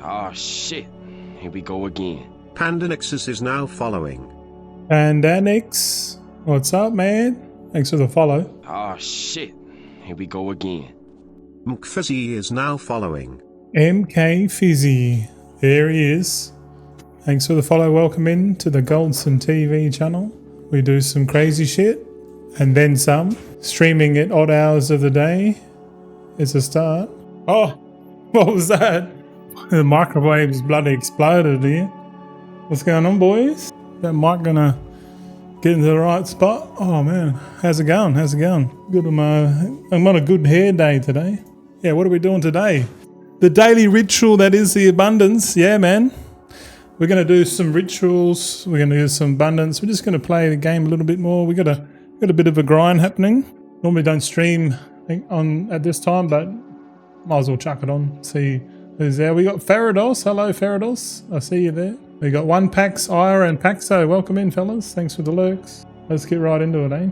Oh shit, here we go again. Pandanixis is now following. Pandanix, what's up, man? Thanks for the follow. Oh shit, here we go again. Mkfizzy is now following. MK Fizzy, there he is. Thanks for the follow. Welcome in to the Goldzen TV channel. We do some crazy shit and then some. Streaming at odd hours of the day is a start. Oh, what was that? The microwave's bloody exploded here. What's going on, boys? That mic gonna get into the right spot? Oh man, how's it going? How's it going? Good. I'm on a good hair day today. Yeah, what are we doing today? The daily ritual that is the abundance. Yeah, man. We're gonna do some rituals. We're gonna do some abundance. We're just gonna play the game a little bit more. We got a bit of a grind happening. Normally don't stream on at this time, but might as well chuck it on. See who's there. We got Farados. Hello, Farados. I see you there. We got One Pax, Ira, and Paxo. Welcome in, fellas. Thanks for the lurks. Let's get right into it, eh?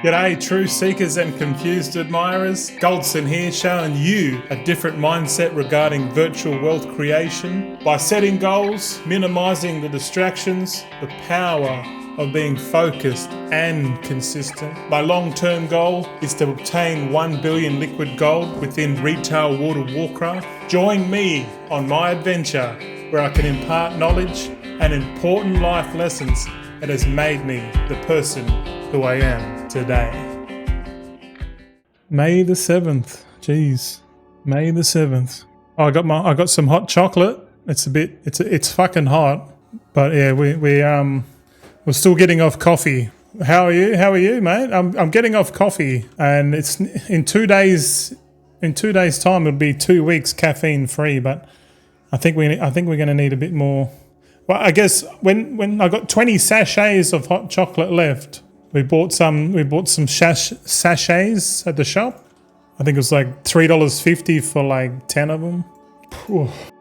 G'day, true seekers and confused admirers. Goldzen here, showing you a different mindset regarding virtual wealth creation. By setting goals, minimizing the distractions, the power of being focused and consistent. My long-term goal is to obtain 1 billion liquid gold within retail World of Warcraft. Join me on my adventure where I can impart knowledge and important life lessons that has made me the person who I am today. May the 7th. Jeez. May the 7th. Oh, I got some hot chocolate. It's fucking hot. But yeah, we're still getting off coffee. How are you, mate? I'm getting off coffee, and it's in 2 days. In 2 days' time, it'll be 2 weeks caffeine free. But I think we're going to need a bit more. Well, I guess when I got 20 sachets of hot chocolate left, we bought some sachets at the shop. I think it was like $3.50 for like 10 of them.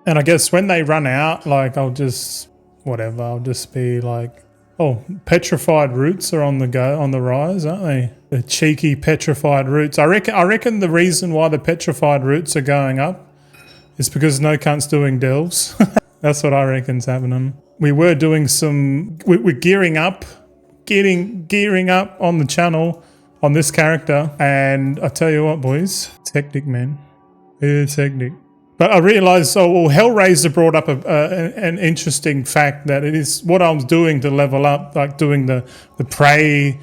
And I guess when they run out, like I'll just be like, oh, petrified roots are on the rise, aren't they? The cheeky petrified roots. I reckon the reason why the petrified roots are going up is because no cunt's doing delves. That's what I reckon's happening. We were doing we're gearing up on the channel on this character, and I tell you what, boys, it's hectic, man. It's hectic. But I realised, Hellraiser brought up an interesting fact that it is what I was doing to level up, like doing the prey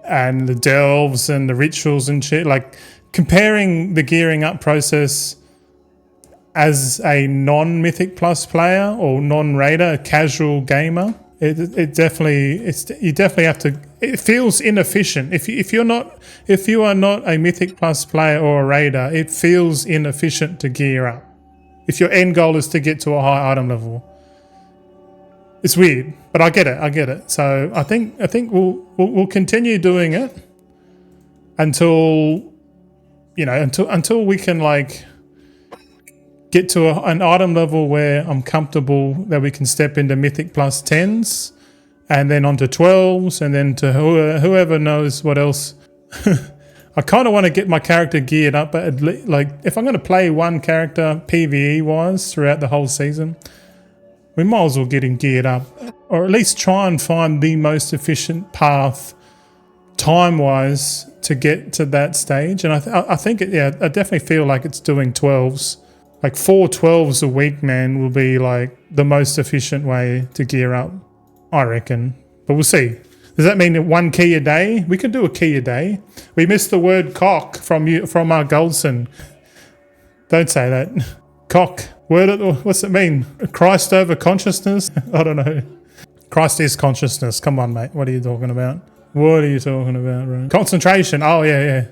and the delves and the rituals and shit, like comparing the gearing up process as a non-Mythic Plus player or non-raider, a casual gamer. You definitely have to. It feels inefficient. If you are not a Mythic Plus player or a raider, it feels inefficient to gear up. If your end goal is to get to a high item level, it's weird, but I get it. So I think we'll continue doing it until we can like get to an item level where I'm comfortable that we can step into Mythic Plus 10s and then onto 12s and then to whoever knows what else. I kind of want to get my character geared up, but like if I'm going to play one character PvE-wise throughout the whole season, we might as well get him geared up, or at least try and find the most efficient path time-wise to get to that stage. And I think I definitely feel like it's doing 12s. Like 4 12s a week, man, will be like the most efficient way to gear up, I reckon. But we'll see. Does that mean 1 key a day? We could do a key a day. We missed the word cock from our Goldzen. Don't say that. Cock. What's it mean? Christ over consciousness? I don't know. Christ is consciousness. Come on, mate. What are you talking about? What are you talking about, bro? Concentration. Oh yeah.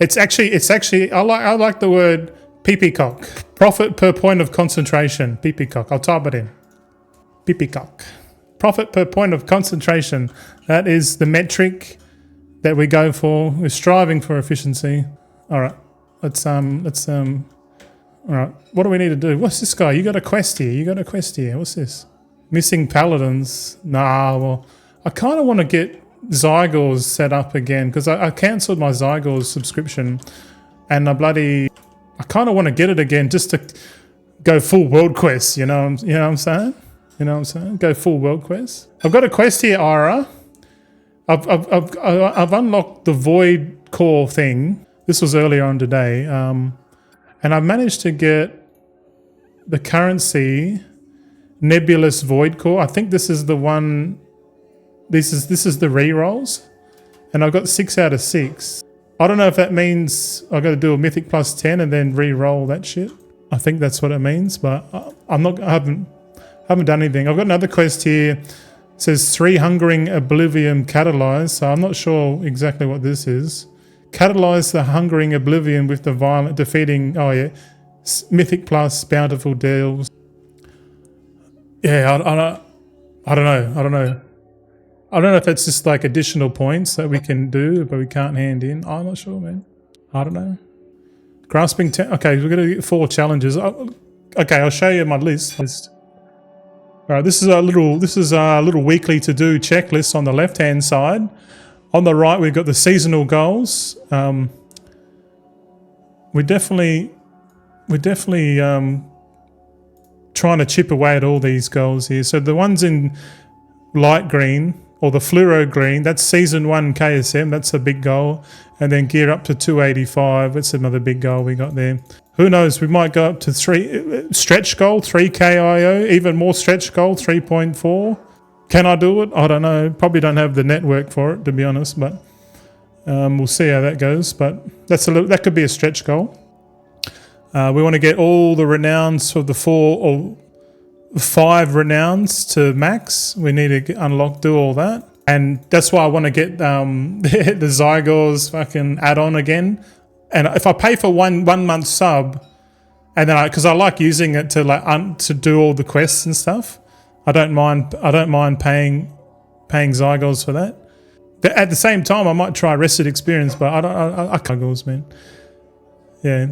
It's actually. I like the word peepeecock. Profit per point of concentration. Peepeecock. I'll type it in. Peepeecock. Profit per point of concentration. That is the metric that we go for. We're striving for efficiency. All right. Let's all right. What do we need to do? What's this guy? You got a quest here. What's this? Missing paladins. Nah, well, I kind of want to get Zygors set up again because I cancelled my Zygors subscription and I kind of want to get it again just to go full world quest. You know what I'm saying? You know what I'm saying? Go full world quest. I've got a quest here, Ira. I've unlocked the void core thing. This was earlier on today, and I've managed to get the currency nebulous void core. I think this is the one. This is the re-rolls, and I've got 6 out of 6. I don't know if that means I've got to do a mythic plus 10 and then re-roll that shit. I think that's what it means, but I haven't done anything. I've got another quest here. It says 3 Hungering Oblivion Catalyze, so I'm not sure exactly what this is. Catalyze the Hungering Oblivion with the violent defeating, Mythic plus Bountiful Deals. Yeah, I don't know. I don't know if that's just like additional points that we can do, but we can't hand in. I'm not sure, man. I don't know. Grasping, okay, we're going to get 4 challenges. Okay, I'll show you my list. All right, this is our little weekly to do checklist on the left hand side. On the right, we've got the seasonal goals. We're definitely trying to chip away at all these goals here. So the ones in light green or the fluoro green, that's season 1 KSM. That's a big goal. And then gear up to 285. That's another big goal we got there. Who knows? We might go up to 3 stretch goal, 3 KIO, even more stretch goal, 3.4. Can I do it? I don't know. Probably don't have the network for it, to be honest, but we'll see how that goes. But that could be a stretch goal. We want to get all the renowns of the 4 or 5 renowns to max. We need to do all that. And that's why I want to get the Zygor's fucking add-on again. And if I pay for one month sub, and then because I like using it to to do all the quests and stuff, I don't mind paying Zygors for that. But at the same time, I might try Rested Experience, but I can't go, man. Yeah.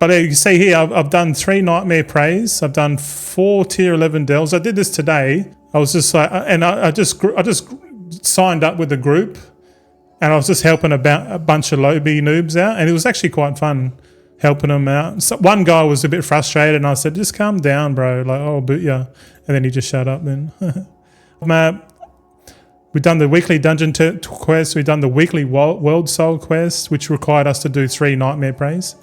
But you can see here, I've done 3 Nightmare Praise. I've done 4 Tier 11 Delves. I did this today. I was just like, and I just signed up with the group, and I was just helping a bunch of lowbie noobs out, and it was actually quite fun helping them out. So one guy was a bit frustrated, and I said, just calm down, bro. Like, I'll boot you. And then he just shut up then. We've done the weekly dungeon quest. We've done the weekly world soul quest, which required us to do 3 Nightmare Praise.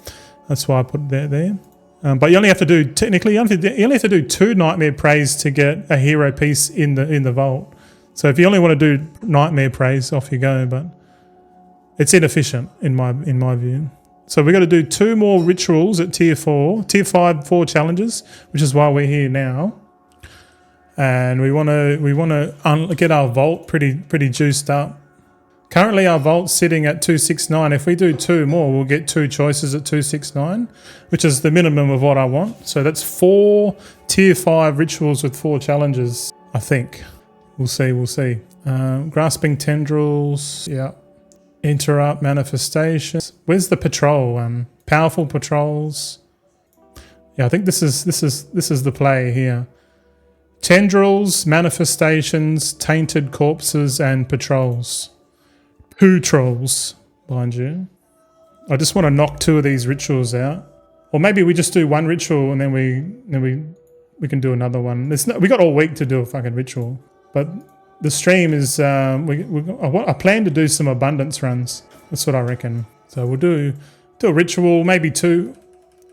That's why I put it there. But you only have to do, technically, you only have to do 2 Nightmare Praise to get a hero piece in the vault. So if you only want to do Nightmare Praise, off you go. But it's inefficient in my view. So we've got to do 2 more rituals at tier 4, tier 5, 4 challenges, which is why we're here now. And we want to get our vault pretty juiced up. Currently our vault's sitting at 269. If we do 2 more, we'll get 2 choices at 269, which is the minimum of what I want. So that's 4 tier 5 rituals with 4 challenges, I think. We'll see. Grasping Tendrils, yeah. Interrupt Manifestations. Where's the patrol? Powerful patrols. Yeah, I think this is the play here. Tendrils, Manifestations, Tainted Corpses, and Patrols. Poo trolls, mind you. I just want to knock 2 of these rituals out, or maybe we just do 1 ritual and then we can do another one. We got all week to do a fucking ritual, but the stream is I plan to do some abundance runs. That's what I reckon. So we'll do a ritual, maybe 2.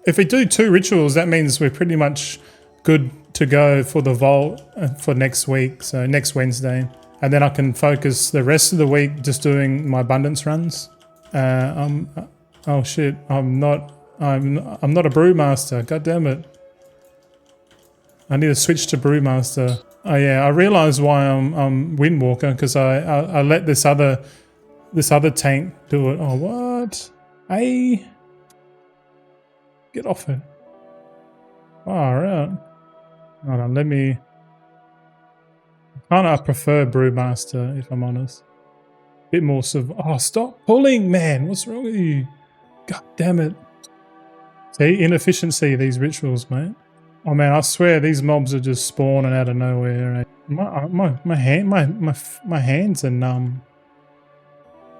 If we do 2 rituals, that means we're pretty much good to go for the vault for next week. So next Wednesday. And then I can focus the rest of the week just doing my abundance runs. Oh shit! I'm not a brewmaster. God damn it! I need to switch to brewmaster. Oh yeah, I realise why I'm Windwalker, because I let this other tank do it. Oh what? Hey, get off it! Far out. Hold on, let me. I prefer Brewmaster, if I'm honest. Bit more oh, stop pulling, man. What's wrong with you? God damn it. See, inefficiency, these rituals, mate. Oh, man, I swear these mobs are just spawning out of nowhere. My hands are numb.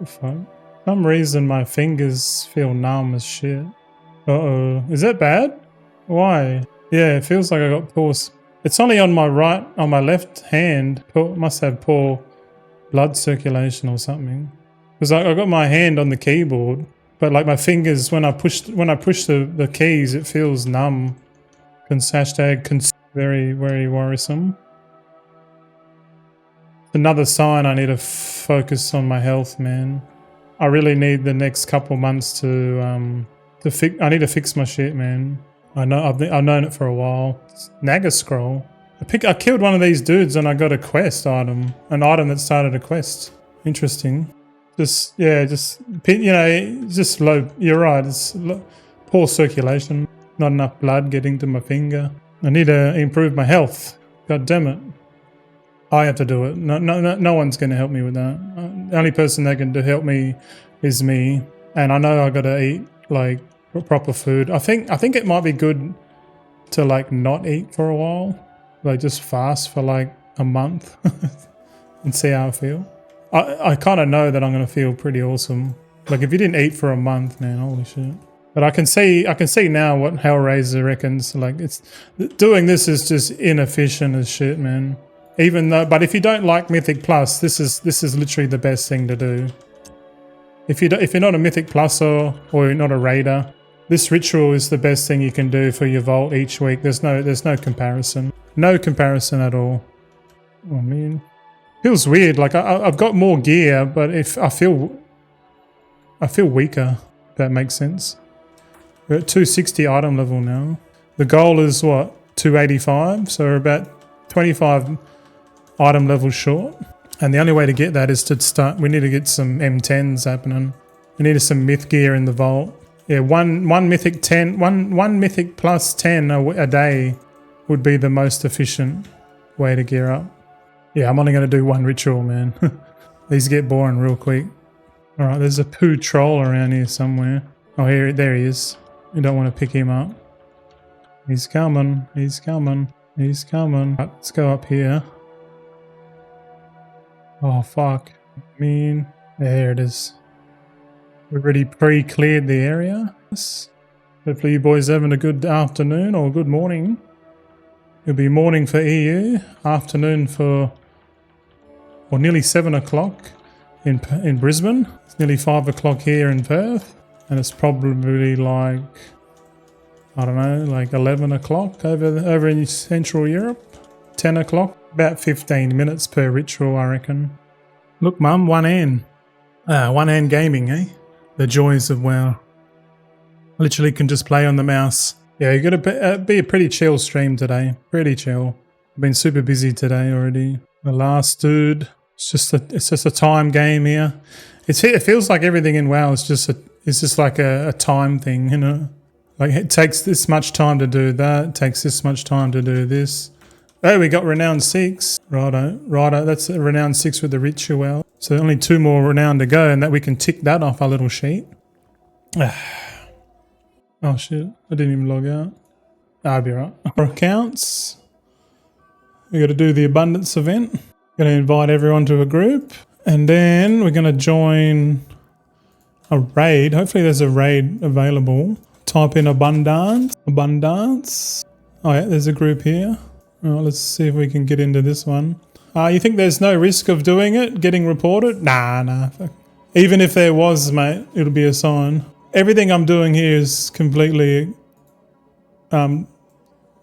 For some reason, my fingers feel numb as shit. Uh-oh. Is that bad? Why? Yeah, it feels like I got poor. It's only on my right, on my left hand. Must have poor blood circulation or something. Because I got my hand on the keyboard, but like my fingers, when I push the keys, it feels numb. Very, very worrisome. Another sign I need to focus on my health, man. I really need the next couple months to fix. I need to fix my shit, man. I know I've known it for a while. It's Naga scroll. I killed one of these dudes and I got a quest item, an item that started a quest. Interesting. Just you know, just low. You're right. It's poor circulation. Not enough blood getting to my finger. I need to improve my health. God damn it. I have to do it. No one's going to help me with that. The only person that can help me is me. And I know I got to eat like proper food. I think it might be good to like not eat for a while, like just fast for like a month and see how I feel. I kind of know that I'm going to feel pretty awesome. Like if you didn't eat for a month, man, holy shit. But I can see now what Hellraiser reckons. Like doing this is just inefficient as shit, man. But if you don't like Mythic Plus, this is literally the best thing to do. If you're not a Mythic Plus or you're not a Raider, this ritual is the best thing you can do for your vault each week. There's no comparison. No comparison at all. Oh man. Feels weird. Like I've got more gear, but if I feel weaker, if that makes sense. We're at 260 item level now. The goal is what? 285, so we're about 25 item levels short. And the only way to get that is to start. We need to get some M10s happening. We need some myth gear in the vault. Yeah, one mythic plus 10 a day would be the most efficient way to gear up. Yeah, I'm only going to do one ritual, man. These get boring real quick. All right, there's a poo troll around here somewhere. Oh, there he is. You don't want to pick him up. He's coming. He's coming. He's coming. Right, let's go up here. Oh, fuck. Man. There it is. We've already pre-cleared the area. Hopefully you boys are having a good afternoon or good morning. It'll be morning for EU, afternoon for nearly 7 o'clock in Brisbane. It's nearly 5 o'clock here in Perth. And it's probably like, I don't know, like 11 o'clock over in Central Europe. 10 o'clock. About 15 minutes per ritual, I reckon. Look, Mum, one hand. One hand gaming, eh? The joys of WoW. Literally can just play on the mouse. Yeah, you're going to be a pretty chill stream today. Pretty chill. I've been super busy today already. The last dude. It's just a time game here. It feels like everything in WoW is just like a time thing, you know? Like it takes this much time to do that. It takes this much time to do this. Oh, we got Renown 6. Righto. That's a Renown 6 with the ritual. So only 2 more Renown to go and that we can tick that off our little sheet. Oh shit, I didn't even log out. I'll be right. Our accounts. We got to do the abundance event. Going to invite everyone to a group. And then we're going to join a raid. Hopefully there's a raid available. Type in abundance. Oh yeah, there's a group here. All right, let's see if we can get into this one. You think there's no risk of doing it, getting reported? Nah. Even if there was, mate, it'll be a sign. Everything I'm doing here is completely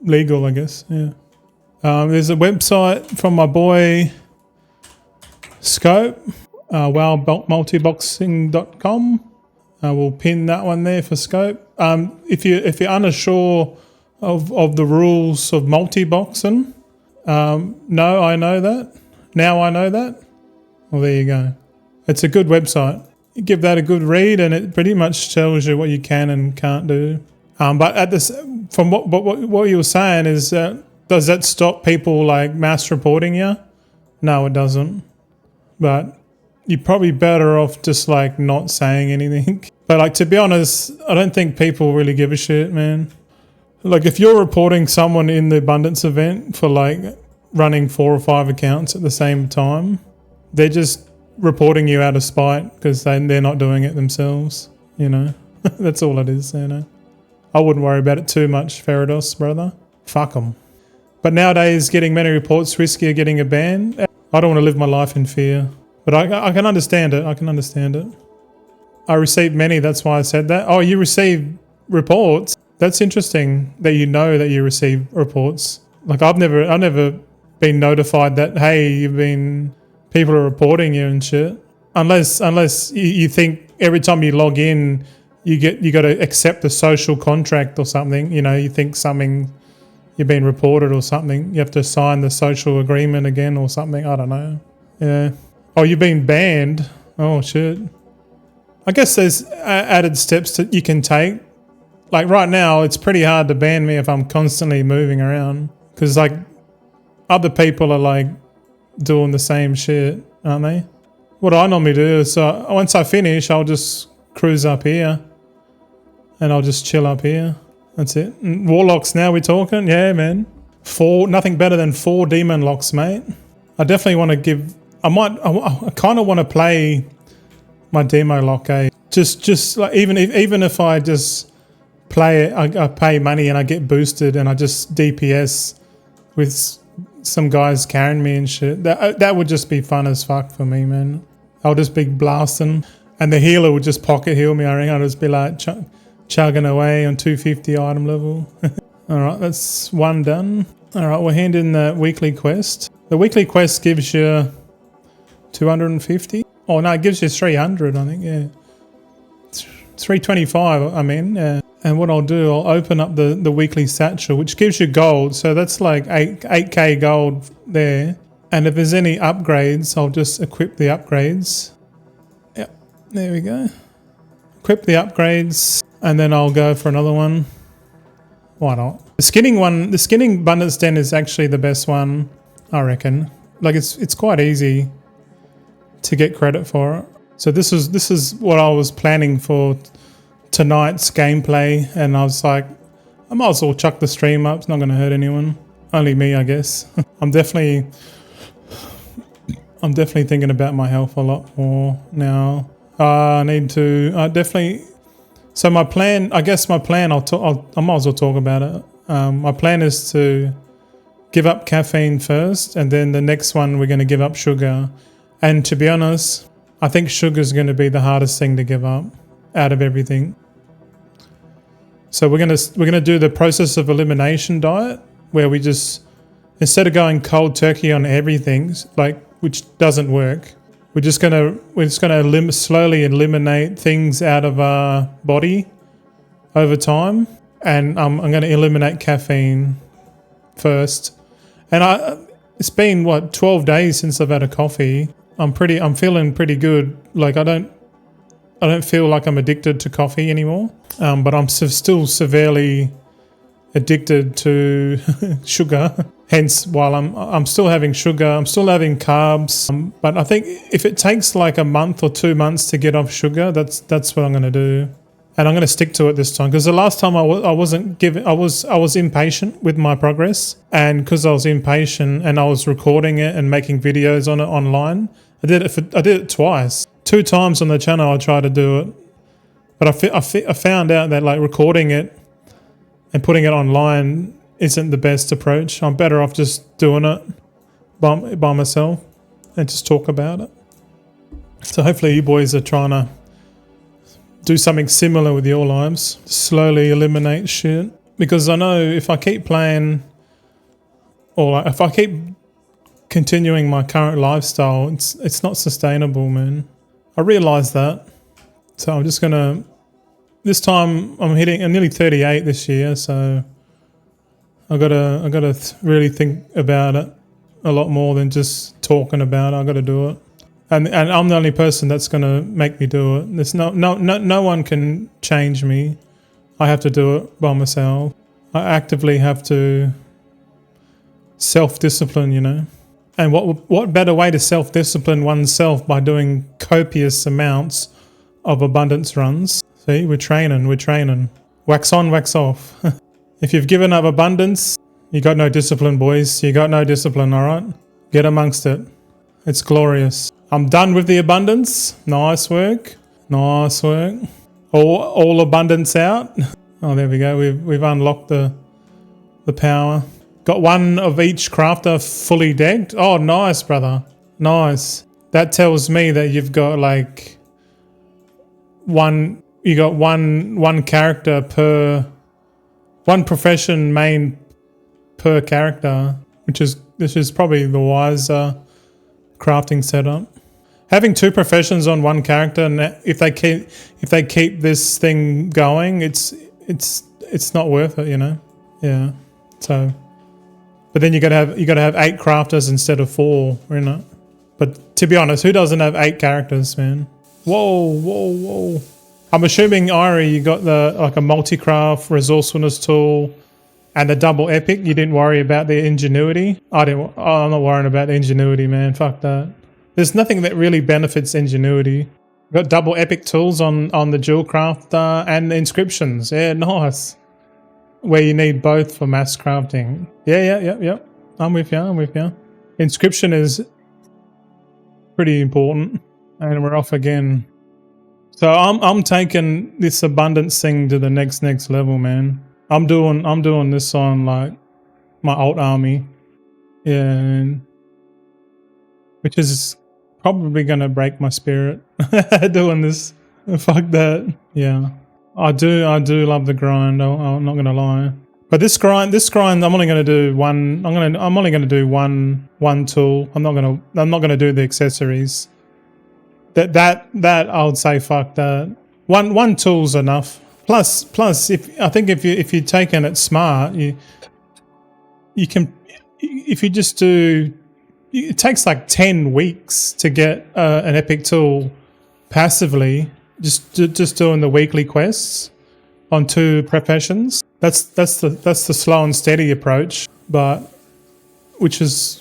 legal, I guess. Yeah. There's a website from my boy Scope, multiboxing.com. We'll pin that one there for Scope. If you're unsure of the rules of multiboxing, no, I know that. Now I know that. Well, there you go. It's a good website. You give that a good read, and it pretty much tells you what you can and can't do. But at this, from what you were saying is, does that stop people like mass reporting you? No, it doesn't. But you're probably better off just like not saying anything. But like, to be honest, I don't think people really give a shit, man. Like if you're reporting someone in the abundance event for like running 4 or 5 accounts at the same time, they're just reporting you out of spite because they're not doing it themselves, you know. That's all it is, you know. I wouldn't worry about it too much, Farados, brother. fuck them. But nowadays, getting many reports riskier getting a ban. I don't want to live my life in fear. But I can understand it. I can understand it. I received many, that's why I said that. Oh, you receive reports? That's interesting that you know that you receive reports. Like I've never been notified that, hey, people are reporting you and shit. Unless you think every time you log in, you got to accept a social contract or something. You know, you think you've been reported or something. You have to sign the social agreement again or something. I don't know. Yeah. Oh, you've been banned. Oh shit. I guess there's added steps that you can take. Like right now, it's pretty hard to ban me if I'm constantly moving around. Because like other people are like doing the same shit, aren't they? What I normally do is once I finish, I'll just cruise up here. And I'll just chill up here. That's it. And warlocks now we're talking? Yeah, man. Nothing better than 4 demon locks, mate. I definitely want to give... I kind of want to play my demo lock, just like even if I just play it, I pay money and I get boosted and I just DPS with some guys carrying me and shit. That would just be fun as fuck for me, man. I'll just be blasting and the healer would just pocket heal me. I reckon I'll just be like chugging away on 250 item level. All right, that's one done. All right, we'll hand in the weekly quest. The weekly quest gives you 250. Oh no, it gives you 300, I think. Yeah, 325. I mean, yeah. And what I'll do, I'll open up the weekly satchel, which gives you gold. So that's like 8k gold there. And if there's any upgrades, I'll just equip the upgrades. Yep, there we go. Equip the upgrades, and then I'll go for another one. Why not? The skinning abundance den is actually the best one, I reckon. Like it's quite easy to get credit for it. So this is what I was planning for tonight's gameplay, and I was like, I might as well chuck the stream up. It's not going to hurt anyone. Only me, I guess. I'm definitely thinking about my health a lot more now. I need to definitely. So my plan, I might as well talk about it. My plan is to give up caffeine first, and then the next one we're going to give up sugar. And to be honest, I think sugar is going to be the hardest thing to give up out of everything. So we're going to do the process of elimination diet, where we just, instead of going cold turkey on everything, which doesn't work, we're just going to slowly eliminate things out of our body over time. And I'm going to eliminate caffeine first. And it's been 12 days since I've had a coffee. I'm feeling pretty good. Like I don't feel like I'm addicted to coffee anymore. But I'm still severely addicted to sugar. Hence, while I'm still having sugar, I'm still having carbs. But I think if it takes like a month or 2 months to get off sugar, that's what I'm going to do. And I'm going to stick to it this time, because the last time I was impatient with my progress, and because I was impatient and I was recording it and making videos on it online, I did it twice. 2 times on the channel I tried to do it, but I found out that like recording it and putting it online isn't the best approach. I'm better off just doing it by myself and just talk about it. So hopefully you boys are trying to do something similar with your lives. Slowly eliminate shit. Because I know if I keep playing, or if I keep continuing my current lifestyle, it's not sustainable, man. I realise that. So I'm just gonna, this time I'm nearly 38 this year, so I gotta really think about it a lot more than just talking about it. I gotta do it. And I'm the only person that's going to make me do it. There's no one can change me. I have to do it by myself. I actively have to self-discipline, you know. And what better way to self-discipline oneself by doing copious amounts of abundance runs? See, we're training. Wax on, wax off. If you've given up abundance, you got no discipline, boys. You got no discipline, all right? Get amongst it. It's glorious. I'm done with the abundance. Nice work. Nice work. All abundance out. Oh, there we go. We've unlocked the the power. Got one of each crafter fully decked. Oh, nice, brother. Nice. That tells me that you've got like one character per, one profession main per character, which is probably the wiser crafting setup. Having two professions on one character, and if they keep this thing going, it's not worth it, you know. Yeah. So, but then you gotta have 8 crafters instead of 4, you know. But to be honest, who doesn't have 8 characters, man? Whoa. I'm assuming, Irie, you got like a multi-craft resourcefulness tool and a double epic. You didn't worry about the ingenuity. I'm not worrying about the ingenuity, man. Fuck that. There's nothing that really benefits ingenuity. Got double epic tools on the dual crafter and the inscriptions. Yeah, nice. Where you need both for mass crafting. Yeah. I'm with you. Inscription is pretty important. And we're off again. So I'm taking this abundance thing to the next level, man. I'm doing this on like my alt army. Yeah. Which is probably gonna break my spirit doing this. Fuck that. Yeah. I do love the grind. I'm not gonna lie. But this grind, I'm only gonna do one. I'm only gonna do one tool. I'm not gonna do the accessories. That I would say fuck that. One tool's enough. Plus, if you're taking it smart, you can, if you just do. It takes like 10 weeks to get an epic tool passively, just doing the weekly quests on 2 professions. That's the slow and steady approach, but which is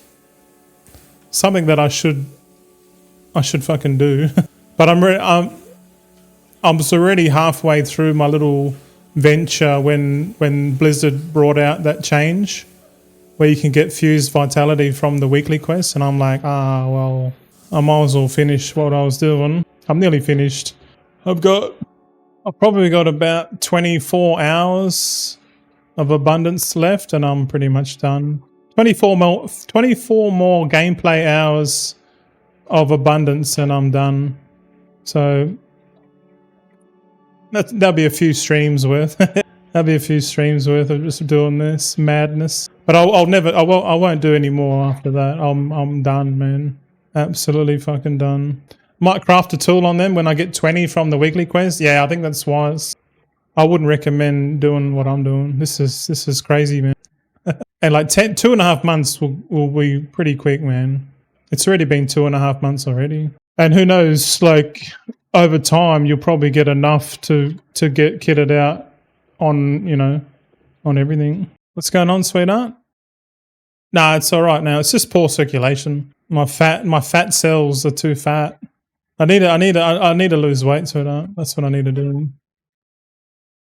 something that I should fucking do. But I was already halfway through my little venture when Blizzard brought out that change, where you can get fused vitality from the weekly quests, and I'm like, well, I might as well finish what I was doing. I'm nearly finished. I've probably got about 24 hours of abundance left, and I'm pretty much done. 24 more gameplay hours of abundance, and I'm done. So that'll be a few streams worth. That'll be a few streams worth of just doing this madness. But I won't do any more after that. I'm done, man. Absolutely fucking done. Might craft a tool on them when I get 20 from the weekly quest. Yeah, I think that's wise. I wouldn't recommend doing what I'm doing. This is crazy, man. And like 2.5 months will be pretty quick, man. It's already been 2.5 months already. And who knows, like over time you'll probably get enough to get kitted out on, you know, on everything. What's going on, sweetheart? Nah, it's all right now. It's just poor circulation. My fat cells are too fat. I need to lose weight, sweetheart. That's what I need to do.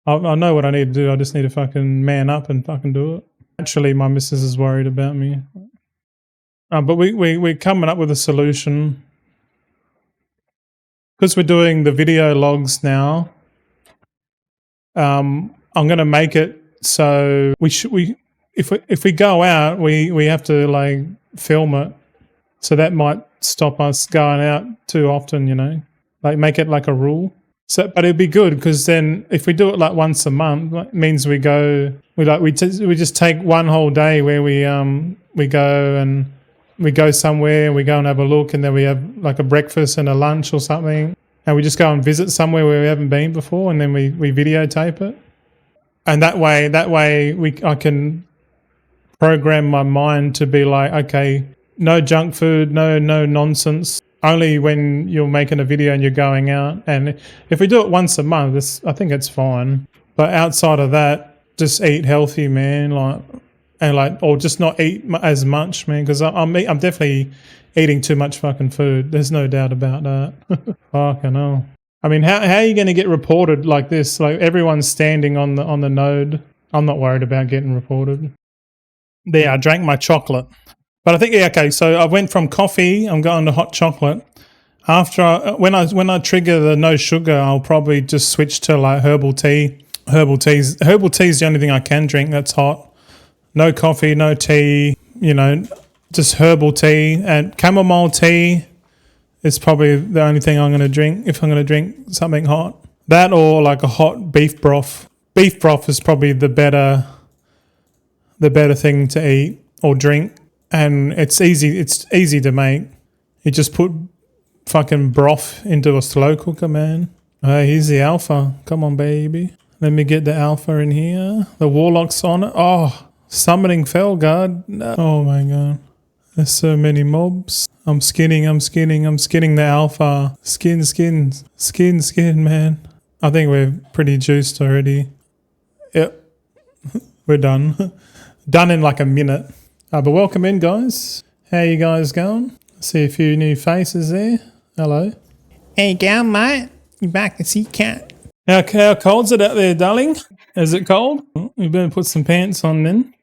I know what I need to do. I just need to fucking man up and fucking do it. Actually, my missus is worried about me. But we're coming up with a solution. Because we're doing the video logs now, I'm going to make it so if we go out, we have to like film it. So that might stop us going out too often, you know, like make it like a rule. So, but it'd be good because then if we do it like once a month, it means we just take one whole day where we go somewhere, we go and have a look, and then we have like a breakfast and a lunch or something, and we just go and visit somewhere where we haven't been before, and then we videotape it. And that way I can program my mind to be like, okay, no junk food, no nonsense. Only when you're making a video and you're going out. And if we do it once a month, I think it's fine. But outside of that, just eat healthy, man. Or just not eat as much, man. Because I'm definitely eating too much fucking food. There's no doubt about that. Fucking hell. I mean, how are you going to get reported like this? Like everyone's standing on the node. I'm not worried about getting reported. There, I drank my chocolate. But I think, yeah, okay, so I went from coffee, I'm going to hot chocolate. After when I trigger the no sugar, I'll probably just switch to like herbal tea. Herbal tea is the only thing I can drink that's hot. No coffee, no tea, you know, just herbal tea, and chamomile tea is probably the only thing I'm going to drink if I'm going to drink something hot. That or like a hot beef broth. Beef broth is probably the better thing to eat or drink, and it's easy to make. You just put fucking broth into a slow cooker, man. Here's the alpha. Come on, baby. Let me get the alpha in here. The warlock's on it. Oh, summoning Felguard. No. Oh my god. There's so many mobs. I'm skinning the alpha. Skin, man. I think we're pretty juiced already. Yep. We're done. Done in like a minute. But welcome in, guys. How you guys going? See a few new faces there. Hello. How you going, mate? You back to see cat. How cold's it out there, darling? Is it cold? You better put some pants on then.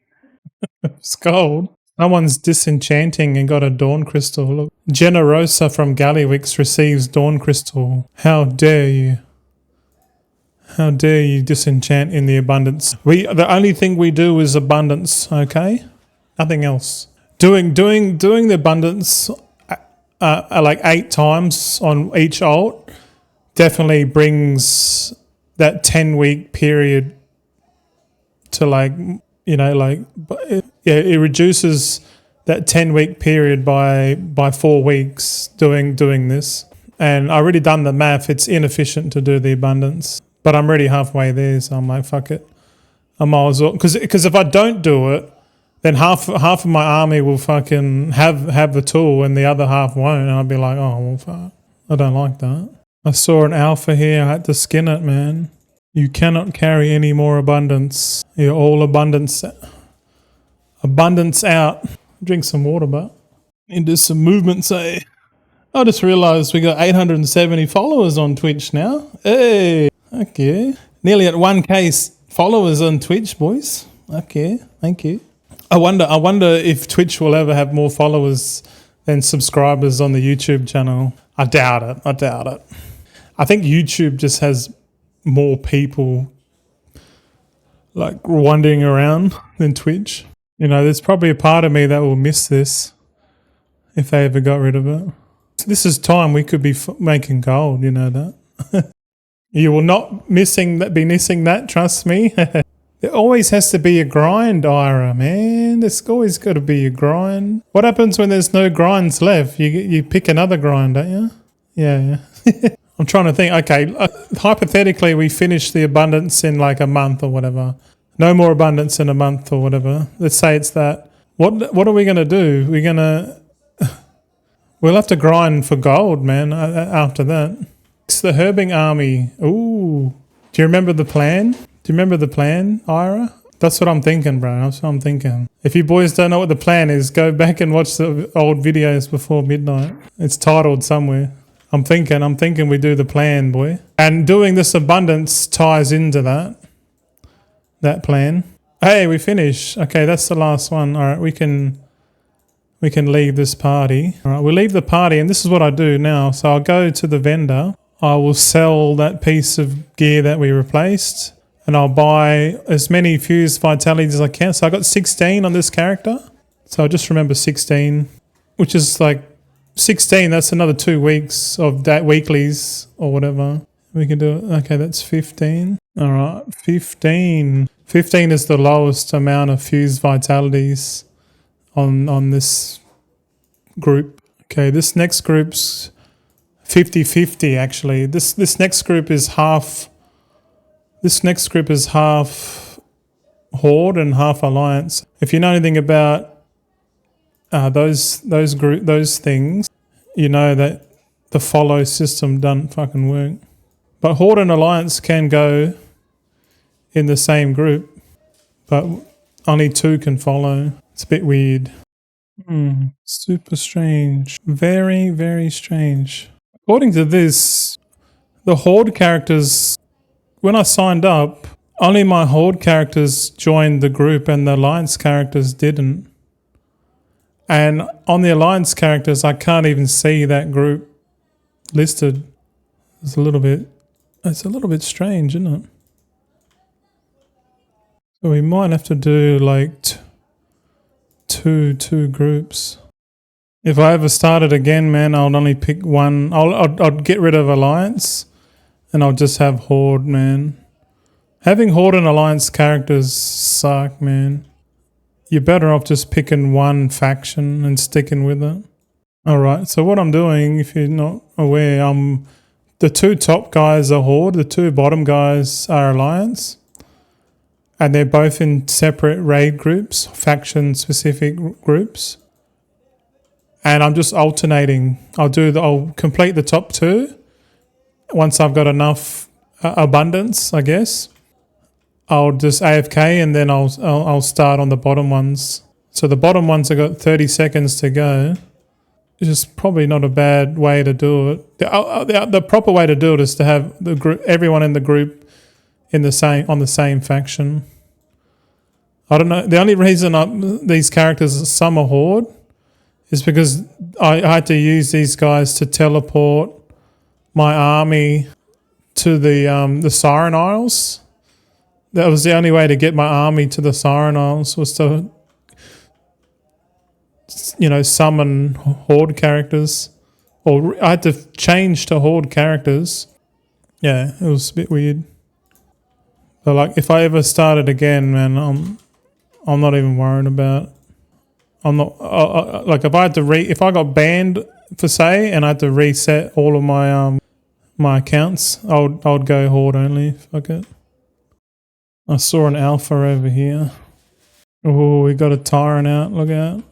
It's cold. Someone's disenchanting and got a dawn crystal. Look. Generosa from Gallywix receives dawn crystal. How dare you? How dare you disenchant in the abundance? The only thing we do is abundance, okay? Nothing else. Doing the abundance like 8 times on each alt definitely brings that 10-week period to like, you know, like, it reduces that 10-week period by 4 weeks doing this. And I already done the math. It's inefficient to do the abundance, but I'm already halfway there, so I'm like, fuck it. I might as well, because if I don't do it, then half of my army will fucking have the tool and the other half won't, and I'll be like, oh well, fuck. I don't like that. I saw an alpha here. I had to skin it, man. You cannot carry any more abundance. You're all abundance out. Drink some water, but into some movements. I just realised we got 870 followers on Twitch now. Hey, okay, nearly at 1K followers on Twitch, boys. Okay, thank you. I wonder if Twitch will ever have more followers than subscribers on the YouTube channel. I doubt it. I think YouTube just has more people like wandering around than Twitch. You know, there's probably a part of me that will miss this if they ever got rid of it. This is time we could be making gold, you know that. You will not be missing that, trust me. There always has to be a grind, Ira, man. There's always got to be a grind. What happens when there's no grinds left? You pick another grind, don't you? Yeah. I'm trying to think. Okay, hypothetically, we finish the abundance in like a month or whatever. No more abundance in a month or whatever. Let's say it's that. What are we going to do? We'll have to grind for gold, man, after that. It's the herbing army. Ooh. Do you remember the plan? Do you remember the plan, Ira? That's what I'm thinking, bro. That's what I'm thinking. If you boys don't know what the plan is, go back and watch the old videos before midnight. It's titled somewhere. I'm thinking we do the plan, boy. And doing this abundance ties into that plan. Hey, we finish. Okay, that's the last one. All right, we can leave this party. All right, we'll leave the party, and this is what I do now. So I'll go to the vendor. I will sell that piece of gear that we replaced, and I'll buy as many fused vitalities as I can. So I got 16 on this character. So I just remember 16, which is like 16. That's another 2 weeks of that weeklies or whatever. We can do it. Okay, that's 15. All right, 15. 15 is the lowest amount of fused vitalities on this group. Okay, this next group's 50-50 actually. This next group is half. This next group is half Horde and half Alliance. If you know anything about those things, you know that the follow system doesn't fucking work. But Horde and Alliance can go in the same group, but only 2 can follow. It's a bit weird. Super strange. Very, very strange. According to this, the Horde characters, when I signed up, only my Horde characters joined the group and the Alliance characters didn't. And on the Alliance characters, I can't even see that group listed. It's a little bit strange, isn't it? So we might have to do like two groups. If I ever started again, man, I'll only pick one. I'd get rid of Alliance, and I'll just have Horde, man. Having Horde and Alliance characters suck, man. You're better off just picking one faction and sticking with it. Alright, so what I'm doing, if you're not aware, the two top guys are Horde, the two bottom guys are Alliance. And they're both in separate raid groups, faction-specific groups. And I'm just alternating. I'll complete the top two. Once I've got enough abundance, I guess, I'll just AFK and then I'll start on the bottom ones. So the bottom ones have got 30 seconds to go. It's just probably not a bad way to do it. The proper way to do it is to have the group, everyone in the group, on the same faction. I don't know. The only reason these characters, some are Horde, is because I had to use these guys to teleport my army to the Siren Isles. That was the only way to get my army to the Siren Isles, was to, summon Horde characters. Or I had to change to Horde characters. Yeah, it was a bit weird. But like, if I ever started again, man, I'm not even worried about it. I'm not like, if I got banned for say and I had to reset all of my my accounts, I would go Horde only. Fuck it. I saw an alpha over here. Oh, we got a tyrant out. Look out.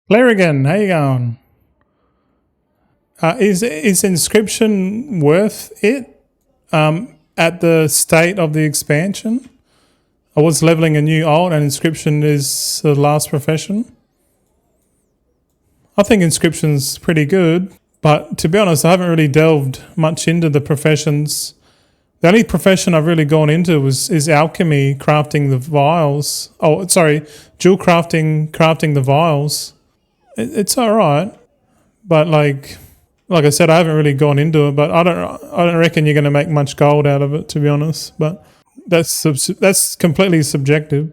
Flarigan, how you going? Is inscription worth it at the state of the expansion? I was leveling a new alt and inscription is the last profession. I think inscription's pretty good, but to be honest, I haven't really delved much into the professions. The only profession I've really gone into is alchemy, crafting the vials. Oh, sorry, jewel crafting the vials. It's all right, but like I said, I haven't really gone into it. But I don't reckon you're going to make much gold out of it, to be honest. But that's completely subjective.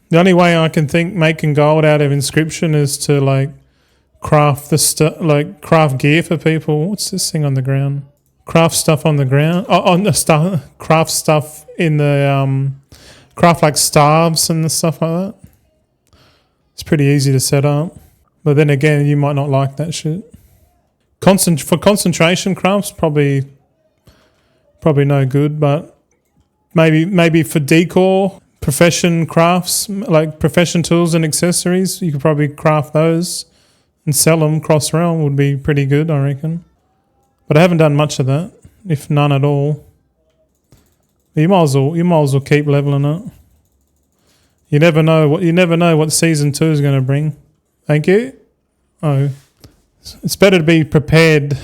The only way I can think making gold out of inscription is to like craft craft gear for people. What's this thing on the ground? Craft stuff on the ground. Craft stuff in the craft like staves and the stuff like that. It's pretty easy to set up, but then again, you might not like that shit. For concentration crafts, probably no good, but maybe for decor, profession crafts, like profession tools and accessories, you could probably craft those and sell them cross realm would be pretty good, I reckon. But I haven't done much of that, if none at all. You might as well keep leveling it. You never know what season 2 is going to bring. Thank you. Oh, it's better to be prepared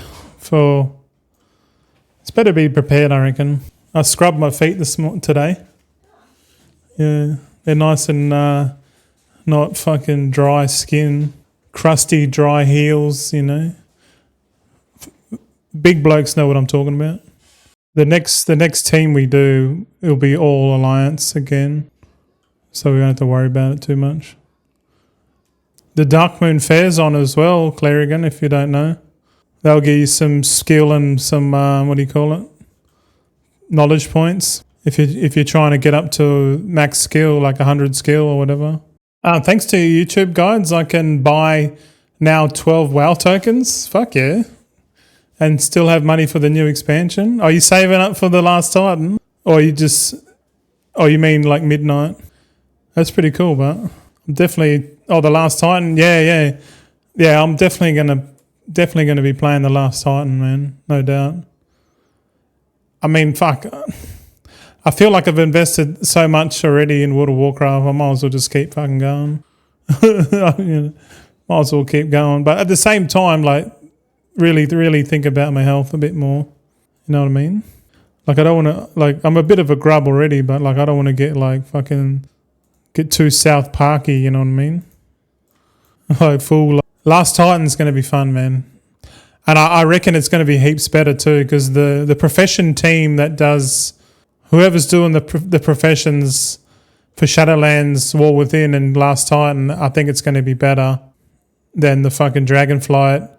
I reckon. I scrubbed my feet today. Yeah, they're nice and not fucking dry skin, crusty, dry heels. Big blokes know what I'm talking about. The next team we do, it'll be all Alliance again, so we don't have to worry about it too much. The Dark Moon Fair's on as well, Clerigan, if you don't know. That'll give you some skill and some knowledge points if you're trying to get up to max skill, like 100 skill or whatever. Thanks to YouTube guides, I can buy now 12 WoW tokens. Fuck yeah. And still have money for the new expansion. Are you saving up for the Last Titan? Or you mean like midnight? That's pretty cool, but I'm definitely... Oh, the Last Titan? Yeah. Yeah, I'm definitely gonna be playing the Last Titan, man. No doubt. I mean, fuck. I feel like I've invested so much already in World of Warcraft, I might as well just keep fucking going. Might as well keep going. But at the same time, like, really think about my health a bit more. You know what I mean? Like, I don't want to, like, I'm a bit of a grub already, but like, I don't want to get too South Parky, you know what I mean? Like, Last Titan's going to be fun, man. And I reckon it's going to be heaps better too, because the profession team that does, whoever's doing the professions for Shadowlands, War Within, and Last Titan, I think it's going to be better than the fucking Dragonflight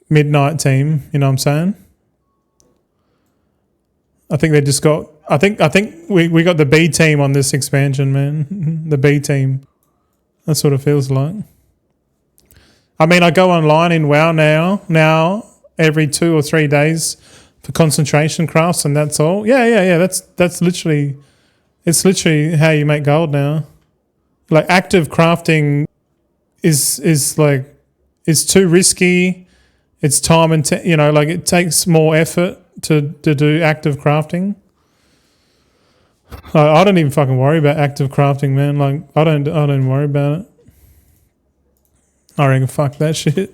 Midnight team. You know what I'm saying? I think they just got. I think we got the B team on this expansion, man. The B team. That's what it feels like. I mean, I go online in WoW now every 2 or 3 days for concentration crafts, and that's all. Yeah. That's literally. It's literally how you make gold now. Like active crafting is too risky. It's time and like it takes more effort to do active crafting. I don't even fucking worry about active crafting, man. Like I don't worry about it. I reckon fuck that shit.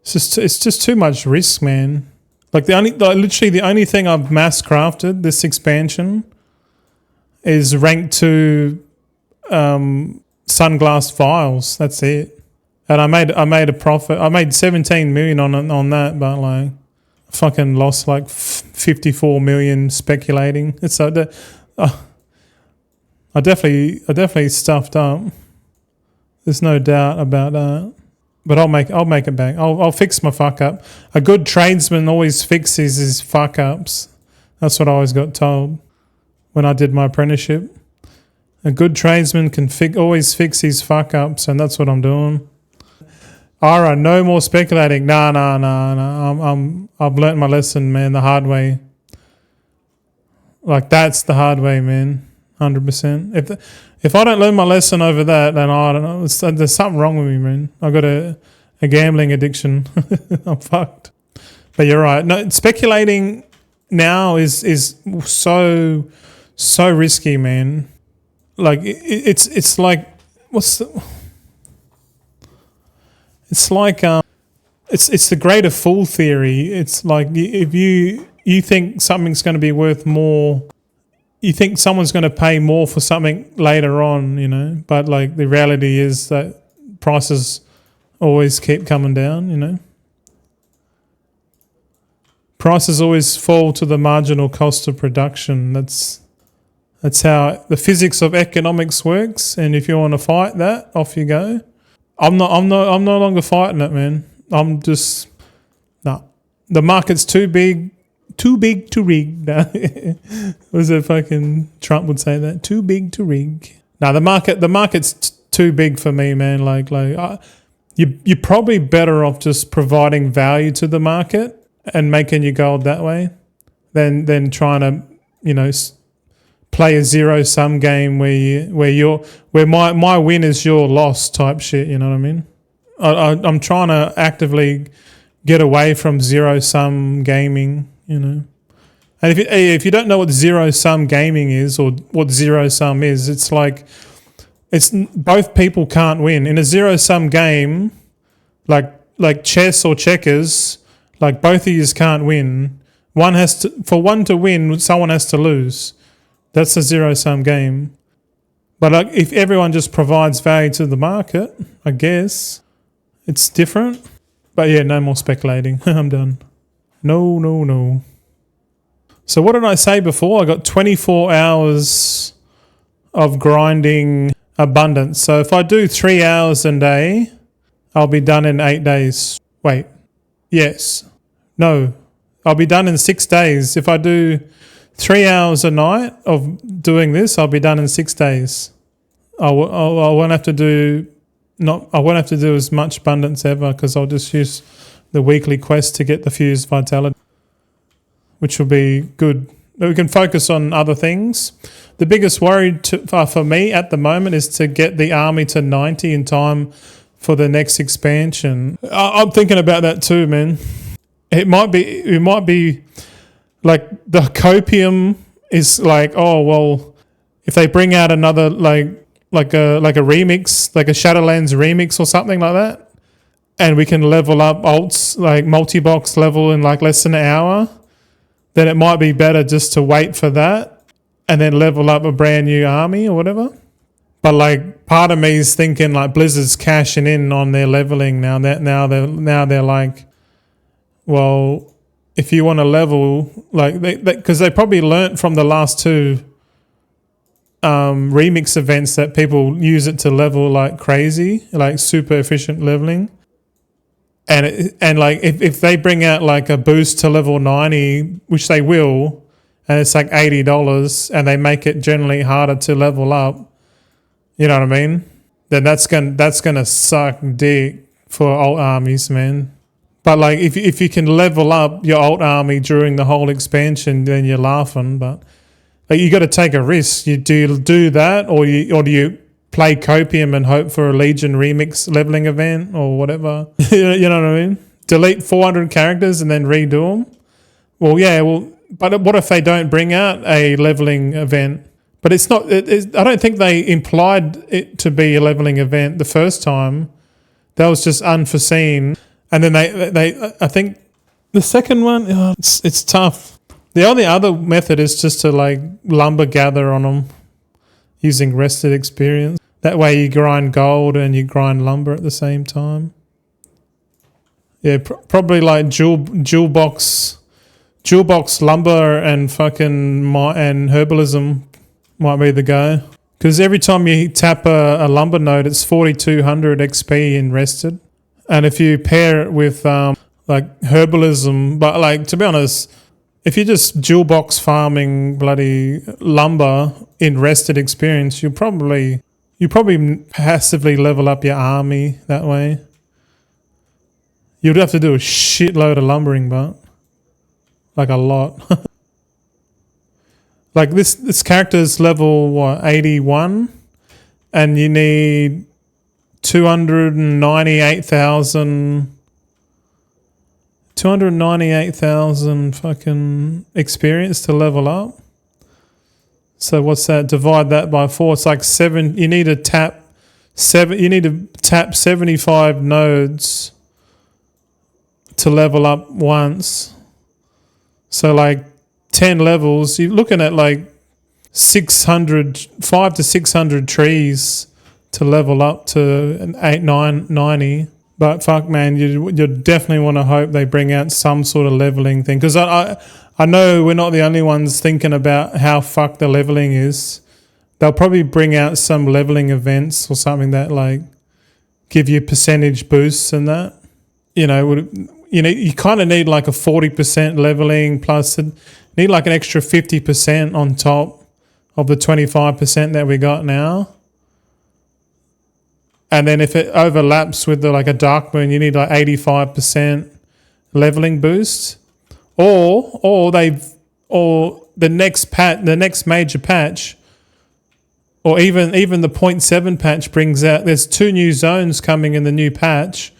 It's just too much risk, man. Like literally the only thing I've mass crafted this expansion is rank 2 sunglass vials. That's it. And I made a profit. I made 17 million on that, but like fucking lost like 54 million speculating. It's so I definitely stuffed up. There's no doubt about that. But I'll make it back. I'll fix my fuck up. A good tradesman always fixes his fuck ups. That's what I always got told when I did my apprenticeship. A good tradesman can always fix his fuck ups, and that's what I'm doing. Alright, no more speculating. Nah. I've learnt my lesson, man, the hard way. Like that's the hard way, man. 100%. If I don't learn my lesson over that, then I don't know. There's something wrong with me, man. I've got a gambling addiction. I'm fucked. But you're right. No, speculating now is so risky, man. Like it's like it's the greater fool theory. It's like if you think something's going to be worth more. You think someone's going to pay more for something later on, you know, but like the reality is that prices always keep coming down, you know. Prices always fall to the marginal cost of production. That's how the physics of economics works. And if you want to fight that, off you go. I'm no longer fighting it, man. I'm just no. The market's too big to rig. Was it fucking Trump would say that? Too big to rig. No, the market's too big for me, man. Like you're probably better off just providing value to the market and making your gold that way than trying to, you know, play a zero sum game where my win is your loss type shit. You know what I mean? I'm trying to actively get away from zero sum gaming. You know, and if you don't know what zero sum gaming is or what zero sum is, it's like both people can't win in a zero sum game, like chess or checkers. Like both of you can't win. For one to win, someone has to lose. That's a zero sum game. But like if everyone just provides value to the market, I guess it's different. But yeah, no more speculating. I'm done. No. So what did I say before? I got 24 hours of grinding abundance. So if I do 3 hours a day, I'll be done in 8 days. Wait. Yes. No. I'll be done in 6 days. If I do 3 hours a night of doing this, I'll be done in 6 days. I won't have to do as much abundance ever because I'll just use the weekly quest to get the fused vitality, which will be good. We can focus on other things. The biggest worry for me at the moment is to get the army to 90 in time for the next expansion. I'm thinking about that too, man. It might be like the copium is like, oh well, if they bring out another like a remix, like a Shadowlands remix or something like that, and we can level up alts like multi-box level in like less than an hour, then it might be better just to wait for that and then level up a brand new army or whatever. But like part of me is thinking like Blizzard's cashing in on their leveling now. Now they're like, well, if you want to level, like because they probably learnt from the last two remix events that people use it to level like crazy, like super efficient leveling. And like if they bring out like a boost to level 90, which they will, and it's like $80, and they make it generally harder to level up, you know what I mean? Then that's gonna suck dick for alt armies, man. But like if you can level up your alt army during the whole expansion, then you're laughing. But like you got to take a risk. You do that, or do you play Copium and hope for a Legion remix leveling event or whatever? You know what I mean? Delete 400 characters and then redo them. Well, yeah. Well, but what if they don't bring out a leveling event? But it's not. I don't think they implied it to be a leveling event the first time. That was just unforeseen. And then I think the second one, it's tough. The only other method is just to like lumber gather on them using rested experience. That way you grind gold and you grind lumber at the same time. Yeah, probably like jewel box lumber and fucking and herbalism might be the go. Because every time you tap a lumber node, it's 4,200 XP in rested. And if you pair it with like herbalism, but like to be honest, if you're just jewel box farming bloody lumber in rested experience, you probably passively level up your army that way. You'd have to do a shitload of lumbering, but like a lot. Like this character's level 81, and you need 298,000 fucking experience to level up. So what's that? Divide that by 4. It's like 7. You need to tap 75 nodes to level up once. So like 10 levels, you're looking at like 5 to 600 trees to level up to an 90. But fuck, man, you definitely want to hope they bring out some sort of leveling thing. Because I know we're not the only ones thinking about how fucked the leveling is. They'll probably bring out some leveling events or something that like give you percentage boosts and that. You kind of need like a 40% leveling plus need like an extra 50% on top of the 25% that we got now. And then if it overlaps with like a dark moon, you need like 85% leveling boost. Or the next major patch, or even the 0.7 patch brings out, there's 2 new zones coming in the new patch.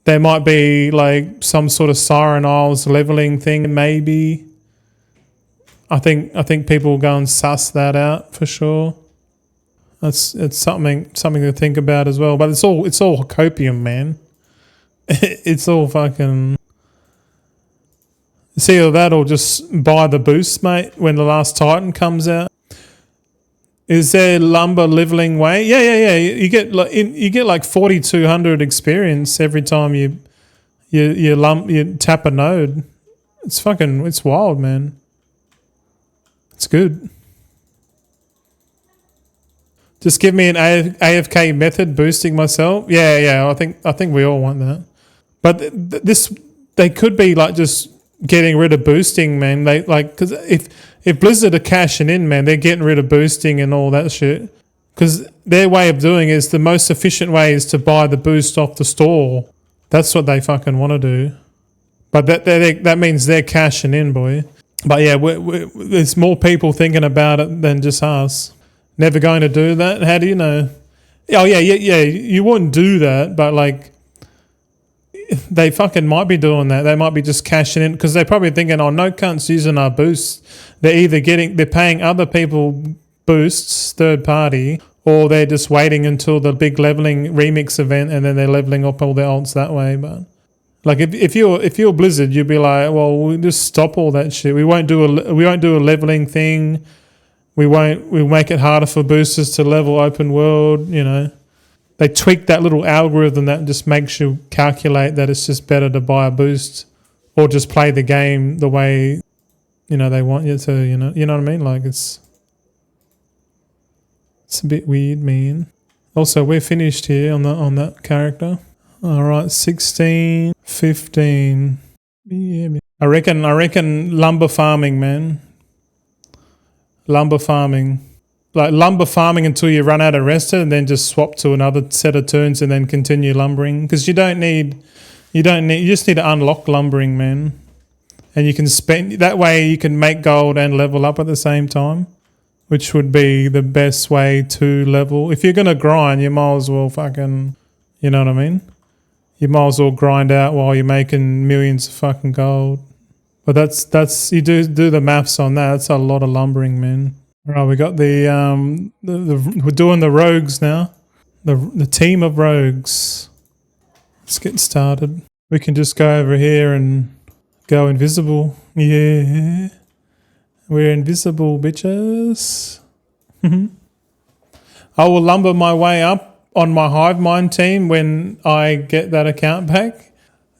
There might be like some sort of Siren Isles leveling thing, maybe. I think people will go and suss that out for sure. It's something to think about as well. But it's all copium, man. It's all fucking. It's either that or just buy the boost, mate, when the last Titan comes out. Is there lumber leveling way? Yeah. You get like 4,200 experience every time you tap a node. It's wild, man. It's good. Just give me an AFK method boosting myself. Yeah. I think we all want that. But they could be like just getting rid of boosting, man. They like, because if Blizzard are cashing in, man, they're getting rid of boosting and all that shit. Because their way of doing it is the most efficient way is to buy the boost off the store. That's what they fucking want to do. But that means they're cashing in, boy. But yeah, there's more people thinking about it than just us. Never going to do that? How do you know? Oh yeah. You wouldn't do that, but like they fucking might be doing that. They might be just cashing in because they're probably thinking, "Oh, no cunts using our boosts." They're paying other people boosts, third party, or they're just waiting until the big leveling remix event and then they're leveling up all their alts that way. But like if you're Blizzard, you'd be like, "Well, we'll just stop all that shit. We won't do a leveling thing." We'll make it harder for boosters to level open world, They tweak that little algorithm that just makes you calculate that it's just better to buy a boost or just play the game the way, they want you to, you know what I mean? Like It's a bit weird, man. Also, we're finished here on that character. All right, 16, 15. Yeah, man. I reckon lumber farming, man. Lumber farming. Like lumber farming until you run out of rest and then just swap to another set of turns and then continue lumbering. Because you just need to unlock lumbering, man. And you can spend, that way you can make gold and level up at the same time, which would be the best way to level. If you're going to grind, you might as well fucking, you know what I mean? You might as well grind out while you're making millions of fucking gold. But that's you do the maths on that. That's a lot of lumbering, man. All right, we got the we're doing the rogues now. The team of rogues. Let's get started. We can just go over here and go invisible. Yeah. We're invisible, bitches. I will lumber my way up on my Hive Mind team when I get that account back.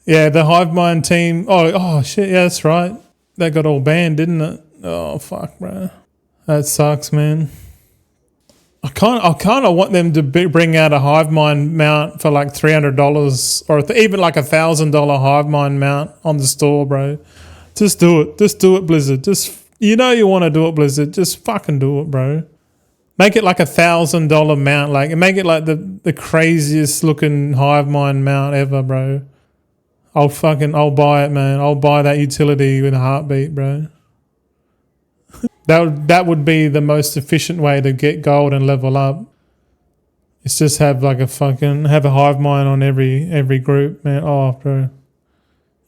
Yeah, the Hive Mind team. Oh shit, yeah, that's right. That got all banned, didn't it? Oh, fuck, bro. That sucks, man. I kind of want them to bring out a Hive Mind mount for like $300 or even like $1,000 Hive Mind mount on the store, bro. Just do it. Just do it, Blizzard. You know you want to do it, Blizzard. Just fucking do it, bro. Make it like $1,000 mount. Like, make it like the craziest looking Hive Mind mount ever, bro. I'll buy it, man. I'll buy that utility with a heartbeat, bro. That would be the most efficient way to get gold and level up. It's just have a hive mind on every group, man. Oh, bro.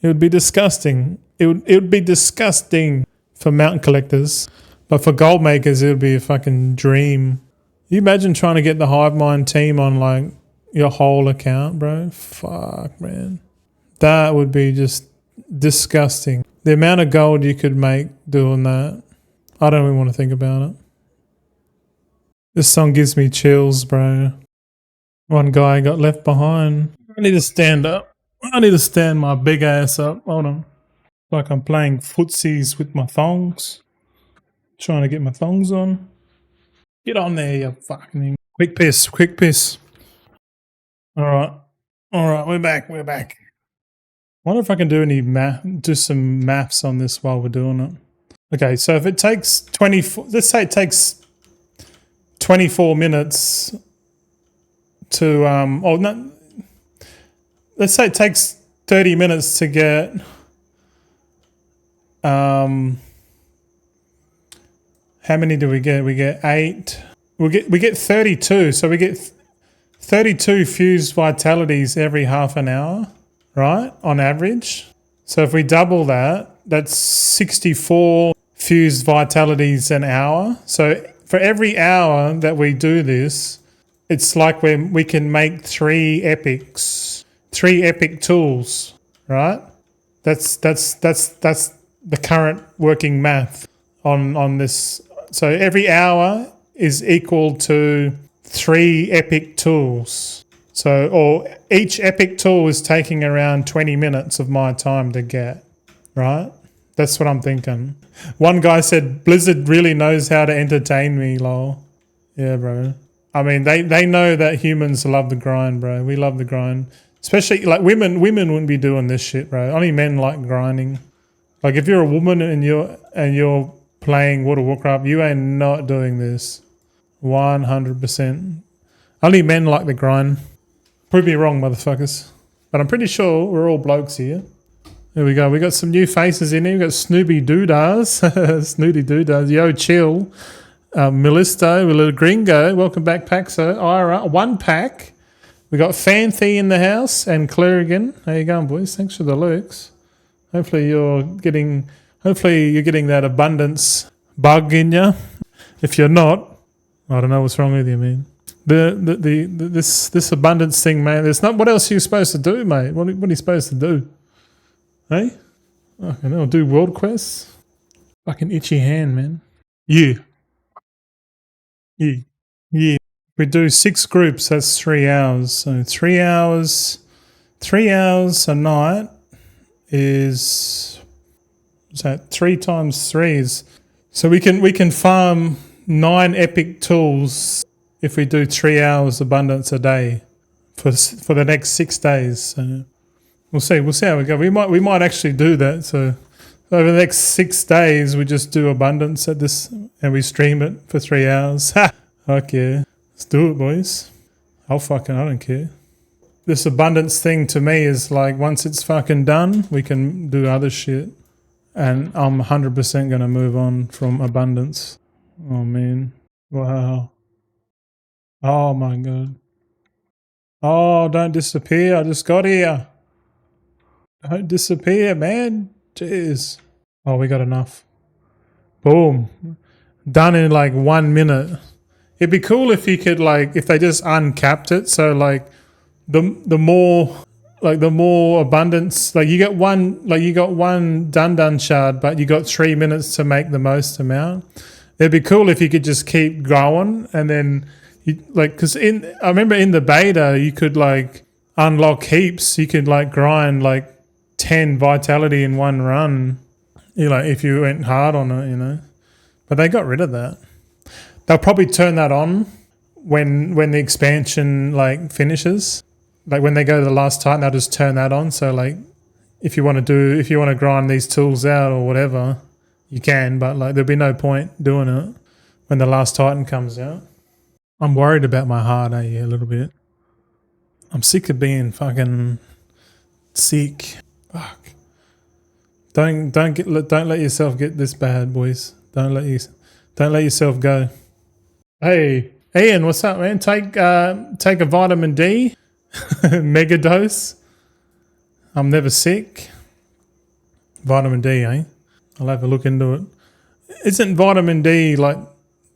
It would be disgusting. It would be disgusting for mountain collectors. But for gold makers, it would be a fucking dream. You imagine trying to get the hive mind team on like your whole account, bro? Fuck, man. That would be just disgusting. The amount of gold you could make doing that. I don't even want to think about it. This song gives me chills, bro. One guy got left behind. I need to stand up. I need to stand my big ass up. Hold on. Like I'm playing footsies with my thongs. Trying to get my thongs on. Get on there, you fucking... Quick piss, quick piss. Alright, we're back. I wonder if I can do some maths on this while we're doing it. Okay, so if it takes 24, let's say it takes 24 minutes to, let's say it takes 30 minutes to get, how many do we get? We get 8. We get 32. So we get 32 fused vitalities every half an hour, right? On average. So if we double that, that's 64 fused vitalities an hour. So for every hour that we do this, it's like we can make 3 epics, 3 epic tools, right? That's the current working math on this. So every hour is equal to 3 epic tools. So, or each epic tool is taking around 20 minutes of my time to get, right? That's what I'm thinking. One guy said, Blizzard really knows how to entertain me, lol. Yeah, bro. I mean, they know that humans love the grind, bro. We love the grind. Especially, like, women wouldn't be doing this shit, bro. Only men like grinding. Like, if you're a woman and you're playing World of Warcraft, you ain't not doing this. 100%. Only men like the grind. Prove me wrong, motherfuckers. But I'm pretty sure we're all blokes here. There we go. We got some new faces in here. We got Snoopy Doodas. Snooty Doodas. Yo, chill. Melisto, a little gringo. Welcome back, Paxo. Ira, 1 pack. We got Fanthy in the house and Clerigan. How you going, boys? Thanks for the lurks. Hopefully you're getting that abundance bug in you. If you're not, I don't know what's wrong with you, man. This abundance thing, man. There's not. What else are you supposed to do, mate? What are you supposed to do? Hey, okay, I'll do world quests. Fucking itchy hand, man. Yeah. We do 6 groups. That's 3 hours. So 3 hours. 3 hours a night is. What's that? 3 times 3 is. So we can farm 9 epic tools if we do 3 hours abundance a day for the next 6 days. So we'll see how we go. We might actually do that. So over the next 6 days, we just do abundance at this and we stream it for 3 hours. Fuck yeah. Let's do it, boys. I don't care. This abundance thing to me is like, once it's fucking done, we can do other shit. And I'm 100% going to move on from abundance. Oh, man. Wow. Oh, my God. Oh, don't disappear. I just got here. Don't disappear, man. Jeez. Oh, we got enough. Boom. Done in like 1 minute. It'd be cool if you could like, if they just uncapped it. So like the more abundance, like you got one dun shard, but you got 3 minutes to make the most amount. It'd be cool if you could just keep going and then you like, because I remember in the beta you could like unlock heaps. You could like grind like 10 vitality in one run, if you went hard on it, But they got rid of that. They'll probably turn that on when the expansion like finishes. Like when they go to the last Titan, they'll just turn that on. So like if you want to grind these tools out or whatever, you can, but like there'll be no point doing it when the last Titan comes out. I'm worried about my heart, a little bit. I'm sick of being fucking sick. Fuck. Don't let yourself get this bad, boys. Don't let yourself go. Hey, Ian, what's up, man? Take a vitamin D, mega dose. I'm never sick. Vitamin D, eh? I'll have a look into it. Isn't vitamin D like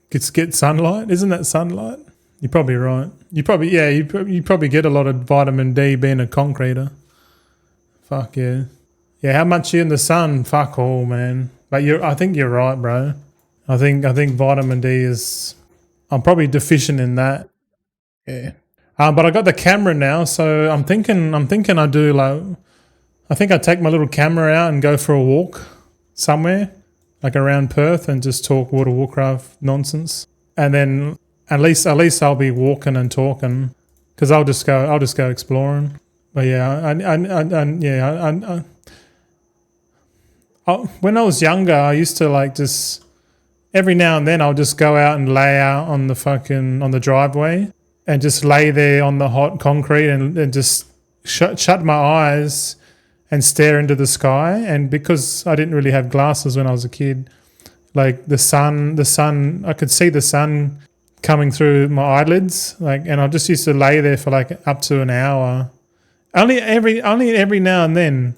get sunlight? Isn't that sunlight? You're probably right. You probably get a lot of vitamin D being a concreter. Fuck yeah. Yeah, how much you in the sun? Fuck all, man. But I think you're right, bro. I think vitamin D is. I'm probably deficient in that. Yeah. But I got the camera now, so I'm thinking I do like. I think I take my little camera out and go for a walk somewhere, like around Perth, and just talk World of Warcraft nonsense. And then at least I'll be walking and talking, because I'll just go exploring. But yeah, when I was younger, I used to like just every now and then I'll just go out and lay out on the driveway and just lay there on the hot concrete and just shut my eyes and stare into the sky. And because I didn't really have glasses when I was a kid, like the sun, I could see the sun coming through my eyelids, and I just used to lay there for like up to an hour. Only every now and then,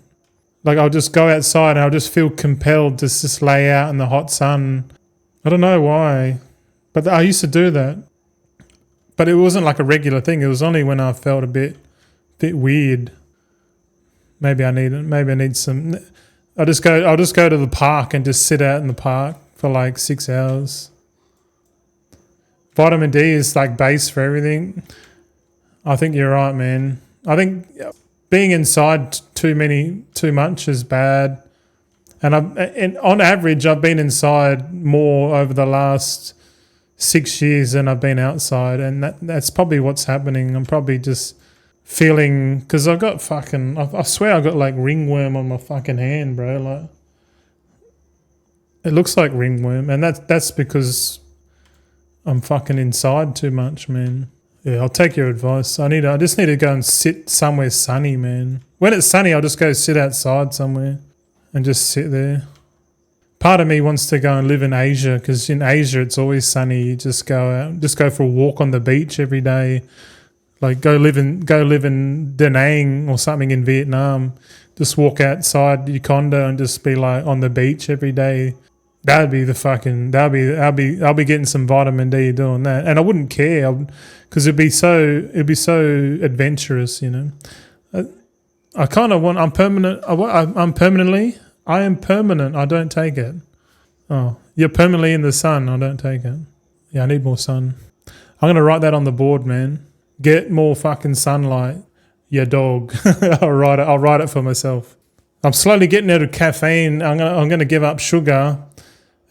like I'll just go outside and I'll just feel compelled to just lay out in the hot sun. I don't know why, but I used to do that. But it wasn't like a regular thing. It was only when I felt a bit weird. Maybe I need some. I'll just go to the park and just sit out in the park for like 6 hours. Vitamin D is like base for everything. I think you're right, man. I think being inside too much is bad. And on average, I've been inside more over the last 6 years than I've been outside, and that's probably what's happening. I'm probably just feeling, because I've got I swear I've got like ringworm on my fucking hand, bro. Like it looks like ringworm, and that's because I'm fucking inside too much, man. Yeah, I'll take your advice. I just need to go and sit somewhere sunny, man. When it's sunny, I'll just go sit outside somewhere and just sit there. Part of me wants to go and live in Asia, because in Asia it's always sunny. You just go out, just go for a walk on the beach every day. Like go live in Da Nang or something in Vietnam. Just walk outside your condo and just be like on the beach every day. I'll be getting some vitamin D doing that, and I wouldn't care because it'd be so adventurous, I kind of want. I'm permanent. I am permanent. I don't take it. Oh, you're permanently in the sun. I don't take it. Yeah, I need more sun. I'm gonna write that on the board, man. Get more fucking sunlight, you dog. I'll write it for myself. I'm slowly getting out of caffeine. I'm gonna give up sugar,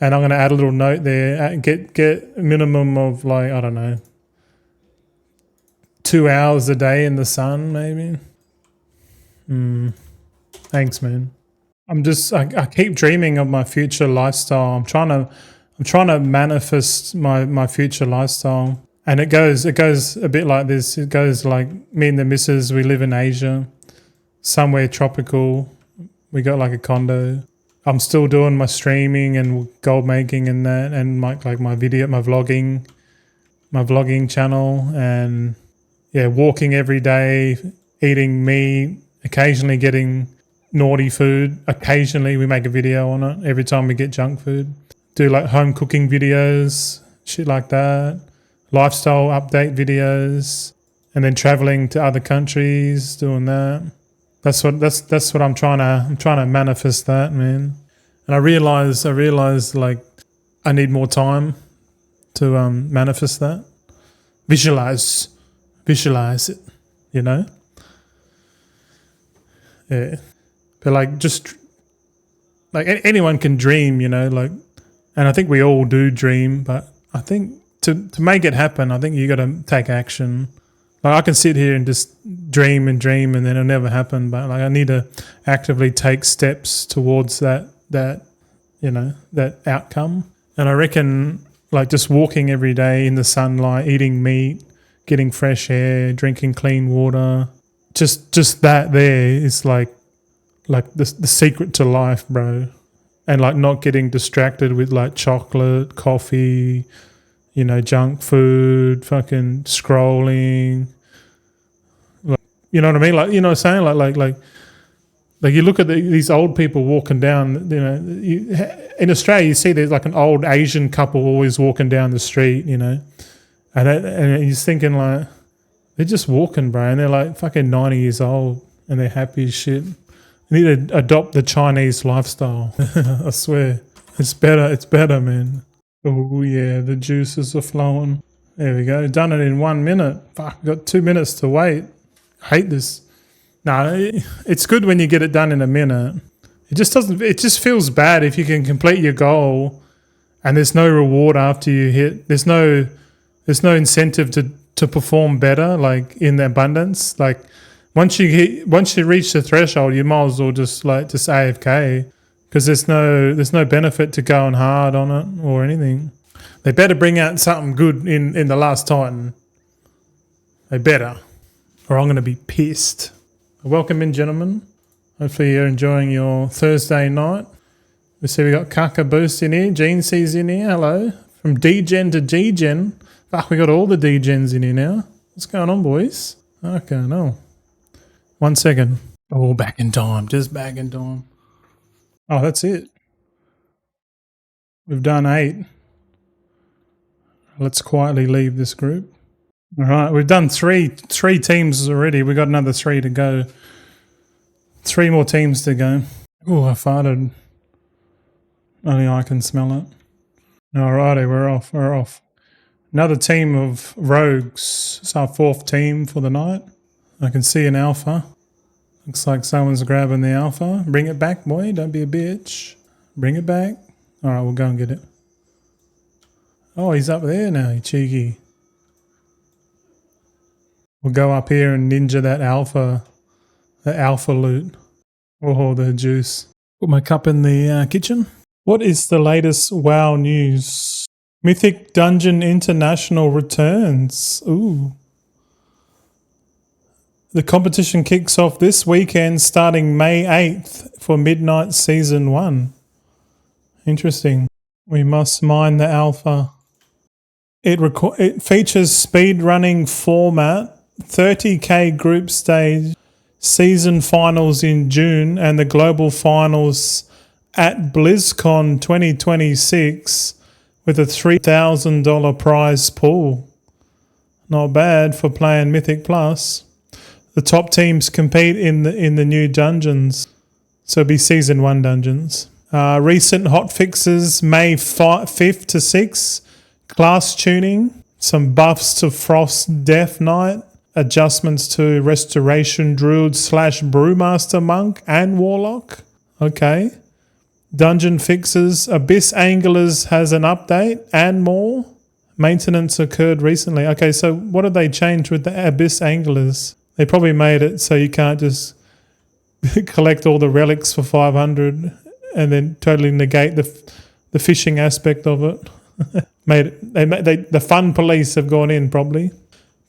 and I'm gonna add a little note there. Get a minimum of like, I don't know, 2 hours a day in the sun, maybe. Thanks, man. I keep dreaming of my future lifestyle. I'm trying to manifest my future lifestyle. And it goes a bit like this. It goes like me and the missus, we live in Asia, somewhere tropical. We got like a condo. I'm still doing my streaming and gold making and that, and my vlogging channel, and yeah, walking every day, eating meat, occasionally getting naughty food. Occasionally we make a video on it every time we get junk food. Do like home cooking videos, shit like that. Lifestyle update videos, and then traveling to other countries, doing that. That's what I'm trying to manifest that, man. And I realize like I need more time to manifest that. Visualize it, you know? Yeah. But like just like anyone can dream, you know, like, and I think we all do dream, but I think to make it happen, I think you got to take action. Like I can sit here and just dream and then it'll never happen. But like I need to actively take steps towards that you know, that outcome. And I reckon like just walking every day in the sunlight, eating meat, getting fresh air, drinking clean water, just that there is like the secret to life, bro. And like not getting distracted with like chocolate, coffee, you know, junk food, fucking scrolling. Like, you know what I mean? Like, you know what I'm saying? Like you look at these old people walking down, you know, in Australia you see there's like an old Asian couple always walking down the street, you know, and you're thinking like, they're just walking, bro, and they're like fucking 90 years old and they're happy as shit. You need to adopt the Chinese lifestyle. I swear. It's better, man. Oh yeah, the juices are flowing. There we go. Done it in 1 minute. Fuck, got 2 minutes to wait. I hate this. No, it's good when you get it done in a minute. It just feels bad if you can complete your goal and there's no reward after you hit. There's no incentive to perform better, like in the abundance. Like once you reach the threshold, you might as well just AFK. Because there's no benefit to going hard on it or anything. They better bring out something good in the Last Titan. They better, or I'm going to be pissed. Welcome in, gentlemen. Hopefully you're enjoying your Thursday night. We see we got Kaka Boost in here. Gene C's in here. Hello. From D-Gen to G-Gen. Fuck, we got all the D-Gens in here now. What's going on, boys? Okay, no. 1 second. Oh, back in time. Just back in time. Oh, that's it. We've done 8. Let's quietly leave this group. All right, we've done three teams already. We've got another 3 to go. 3 more teams to go. Oh, I farted. Only I can smell it. All righty, we're off. Another team of rogues. It's our 4th team for the night. I can see an alpha. Looks like someone's grabbing the alpha. Bring it back, boy. Don't be a bitch. Bring it back. All right, we'll go and get it. Oh, he's up there now, you cheeky. We'll go up here and ninja that alpha loot. Oh, the juice. Put my cup in the kitchen. What is the latest WoW news? Mythic Dungeon International returns. Ooh. The competition kicks off this weekend starting May 8th for Midnight Season 1. Interesting. We must mine the alpha. It features speedrunning format, 30k group stage, season finals in June, and the global finals at BlizzCon 2026 with a $3,000 prize pool. Not bad for playing Mythic Plus. The top teams compete in the new dungeons. So it'll be Season 1 dungeons. Recent hotfixes, May 5th to 6th. Class tuning. Some buffs to Frost Death Knight. Adjustments to Restoration Druid / Brewmaster Monk and Warlock. Okay. Dungeon fixes. Abyss Anglers has an update and more. Maintenance occurred recently. Okay, so what did they change with the Abyss Anglers? They probably made it so you can't just collect all the relics for 500 and then totally negate the fishing aspect of it. The fun police have gone in probably.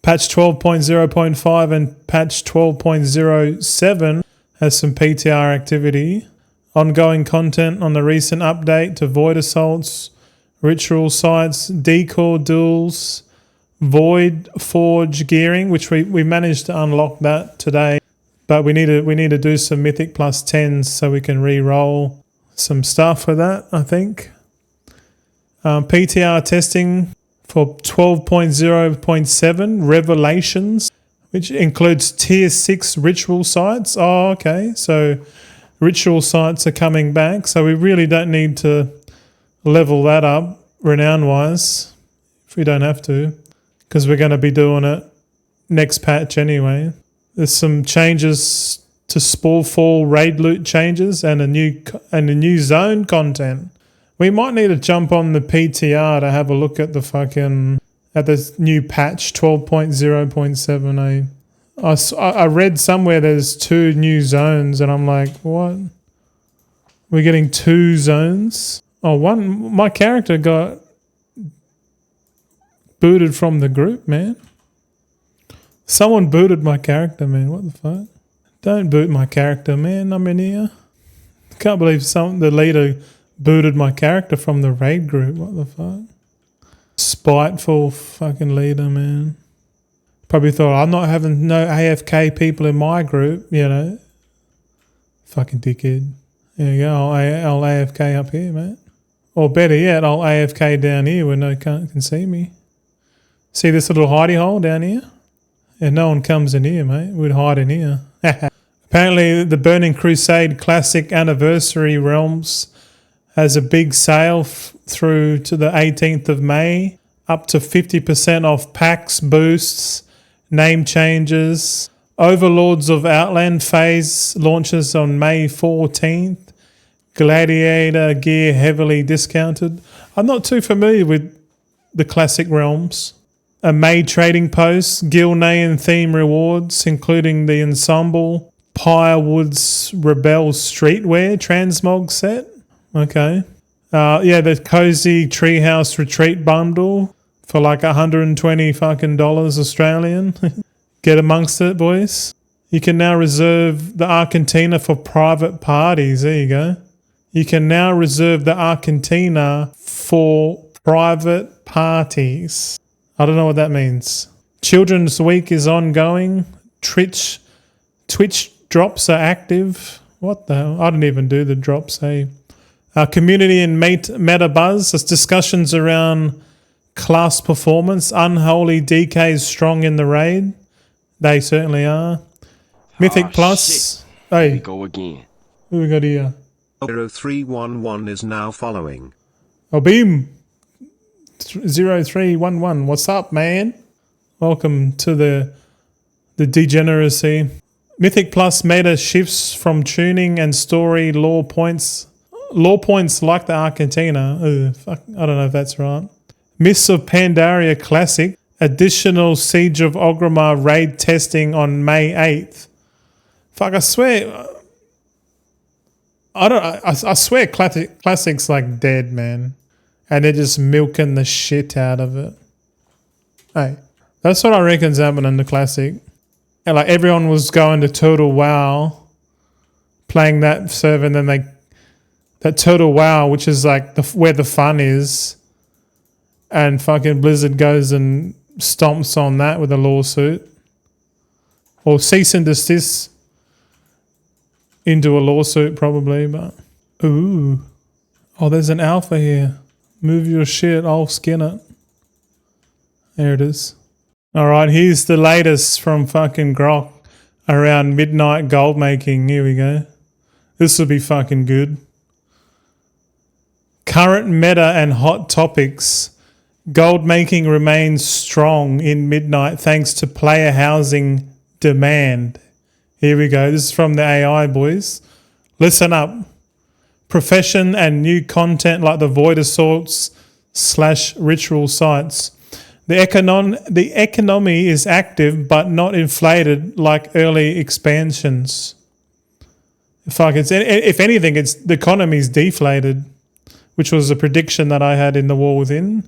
Patch 12.0.5 and patch 12.07 has some PTR activity. Ongoing content on the recent update to Void Assaults, Ritual Sites, Decor Duels, Void Forge Gearing, which we managed to unlock that today. But we need to do some Mythic plus 10s so we can re-roll some stuff for that, I think. PTR testing for 12.0.7 Revelations, which includes tier 6 ritual sites. Oh, okay. So ritual sites are coming back. So we really don't need to level that up renown-wise if we don't have to, because we're going to be doing it next patch anyway. There's some changes to Spallfall raid loot changes and a new zone content. We might need to jump on the PTR to have a look at this new patch 12.0.7. I read somewhere there's 2 new zones and I'm like, what? We're getting 2 zones? Oh, my character got booted from the group, man. Someone booted my character, man. What the fuck? Don't boot my character, man. I'm in here. Can't believe the leader booted my character from the raid group. What the fuck? Spiteful fucking leader, man. Probably thought, I'm not having no AFK people in my group, you know. Fucking dickhead. There you go. I'll AFK up here, mate. Or better yet, I'll AFK down here where no cunt can see me. See this little hidey hole down here? And no one comes in here, mate. We'd hide in here. Apparently, the Burning Crusade Classic Anniversary Realms has a big sale through to the 18th of May. Up to 50% off packs, boosts, name changes. Overlords of Outland phase launches on May 14th. Gladiator gear heavily discounted. I'm not too familiar with the Classic Realms. A May trading post, Gilnean theme rewards, including the Ensemble, Pirewoods Rebel Streetwear Transmog set. Okay. The Cozy Treehouse Retreat bundle for like $120 fucking Australian. Get amongst it, boys. You can now reserve the Argentina for private parties. There you go. You can now reserve the Argentina for private parties. I don't know what that means. Children's Week is ongoing. Twitch drops are active. What the hell? I didn't even do the drops, hey. Community and meta buzz. There's discussions around class performance. Unholy DKs strong in the raid. They certainly are. Mythic Plus. Shit. Hey. Here we go again. Who we got here? 0311 is now following. Oh, Beam. 0311. What's up, man? Welcome to the degeneracy. Mythic Plus meta shifts from tuning and story lore points. Lore points like the Argentina. Ugh, fuck, I don't know if that's right. Mists of Pandaria Classic. Additional Siege of Orgrimmar raid testing on May 8th. Fuck, I swear. I swear Classic's like dead, man. And they're just milking the shit out of it. Hey, that's what I reckon's happening in the Classic. And like everyone was going to Total WoW, playing that server, and then that Total WoW, which is like where the fun is, and fucking Blizzard goes and stomps on that with a lawsuit. Or cease and desist into a lawsuit probably, but... Ooh. Oh, there's an alpha here. Move your shit, I'll skin it. There it is. Alright, here's the latest from fucking Grok around midnight gold making. Here we go. This will be fucking good. Current meta and hot topics. Gold making remains strong in midnight thanks to player housing demand. Here we go. This is from the AI, boys. Listen up. Profession and new content like the Void Assaults / ritual sites The economy is active but not inflated like early expansions. Fuck, if anything, the economy's deflated, which was a prediction that I had in the War Within.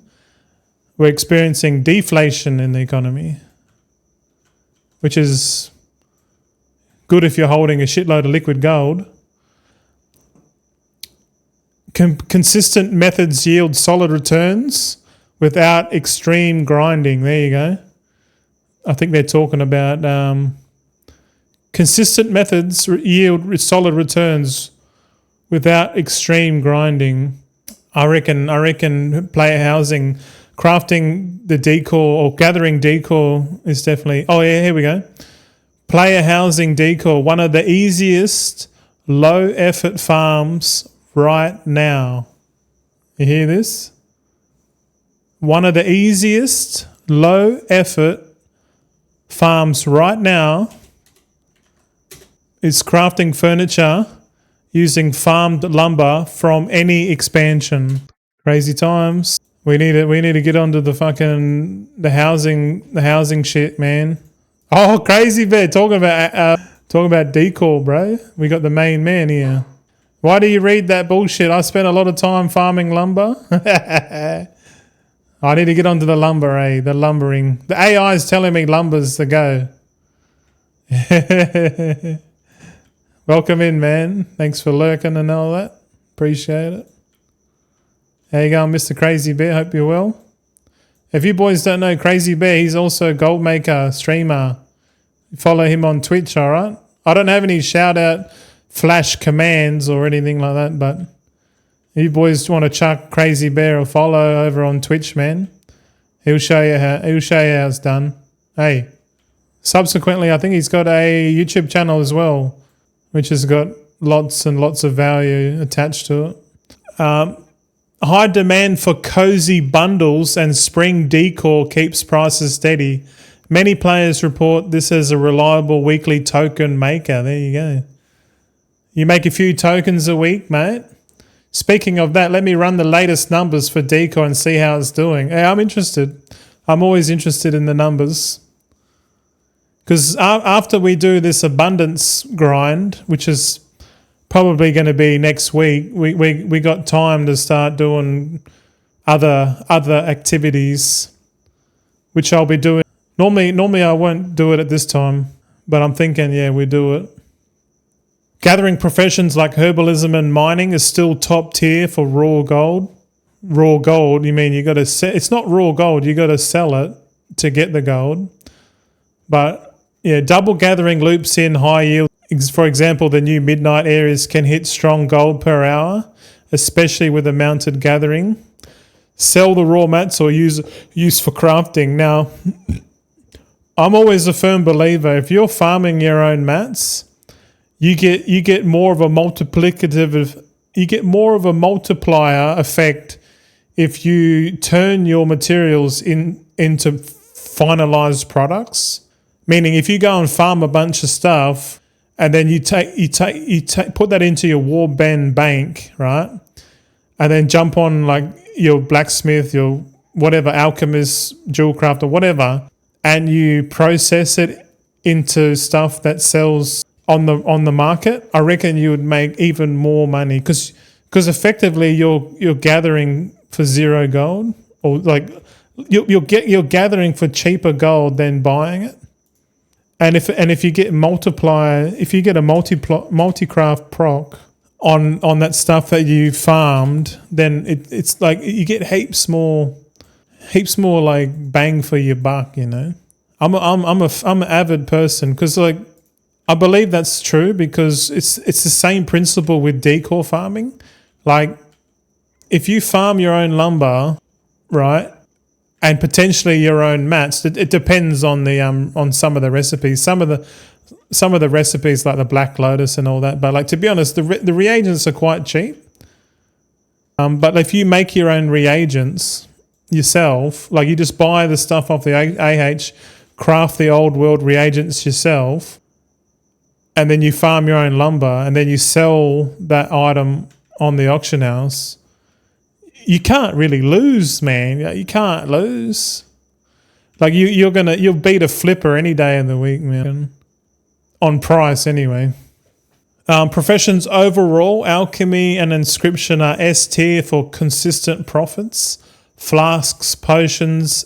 We're experiencing deflation in the economy, which is good if you're holding a shitload of liquid gold. Consistent methods yield solid returns without extreme grinding. There you go. I think they're talking about consistent methods yield solid returns without extreme grinding. I reckon player housing, crafting the decor or gathering decor is definitely... Oh yeah, here we go. Player housing decor, one of the easiest low effort farms right now. You hear this? One of the easiest low effort farms right now is crafting furniture using farmed lumber from any expansion. Crazy times. We need to get onto the fucking the housing shit, man. Oh, Crazy Bear talking about decor, bro. We got the main man here. Why do you read that bullshit? I spent a lot of time farming lumber. I need to get onto the lumber, eh? The lumbering. The AI is telling me lumber's the go. Welcome in, man. Thanks for lurking and all that. Appreciate it. How you going, Mr. Crazy Bear? Hope you're well. If you boys don't know Crazy Bear, he's also a gold maker, streamer. Follow him on Twitch, all right? I don't have any shout-out flash commands or anything like that, but if you boys want to chuck Crazy Bear a follow over on Twitch, man, he'll show you how it's done. Hey, subsequently, I think he's got a YouTube channel as well, which has got lots and lots of value attached to it. High demand for cozy bundles and spring decor keeps prices steady. Many players report this as a reliable weekly token maker. There you go. You make a few tokens a week, mate. Speaking of that, let me run the latest numbers for decor and see how it's doing. Hey, I'm interested. I'm always interested in the numbers. Because after we do this abundance grind, which is probably going to be next week, we got time to start doing other activities, which I'll be doing. Normally I won't do it at this time, but I'm thinking, yeah, we do it. Gathering professions like herbalism and mining is still top tier for raw gold. Raw gold, you mean you got to it's not raw gold, you got to sell it to get the gold. But yeah, double gathering loops in high yield. For example, the new midnight areas can hit strong gold per hour, especially with a mounted gathering. Sell the raw mats or use for crafting. Now, I'm always a firm believer, if you're farming your own mats, you get more of a multiplier effect if you turn your materials into finalized products. Meaning, if you go and farm a bunch of stuff and then you put that into your Warband bank, right? And then jump on like your blacksmith, your whatever alchemist, jewel craft or whatever, and you process it into stuff that sells on the market, I reckon you would make even more money because effectively you're gathering for zero gold, or like you're gathering for cheaper gold than buying it. And if you get a multi-craft proc on that stuff that you farmed, then it's like you get heaps more like bang for your buck, you know. I'm an avid person because like I believe that's true because it's the same principle with decor farming. Like if you farm your own lumber, right, and potentially your own mats, it depends on the on some of the recipes. Some of the recipes like the Black Lotus and all that, but like to be honest, the reagents are quite cheap. But if you make your own reagents yourself, like you just buy the stuff off the AH, craft the old world reagents yourself, and then you farm your own lumber, and then you sell that item on the auction house, you can't really lose, man. You can't lose. Like you'll beat a flipper any day of the week, man. On price anyway. Professions overall, alchemy and inscription are S tier for consistent profits. Flasks, potions,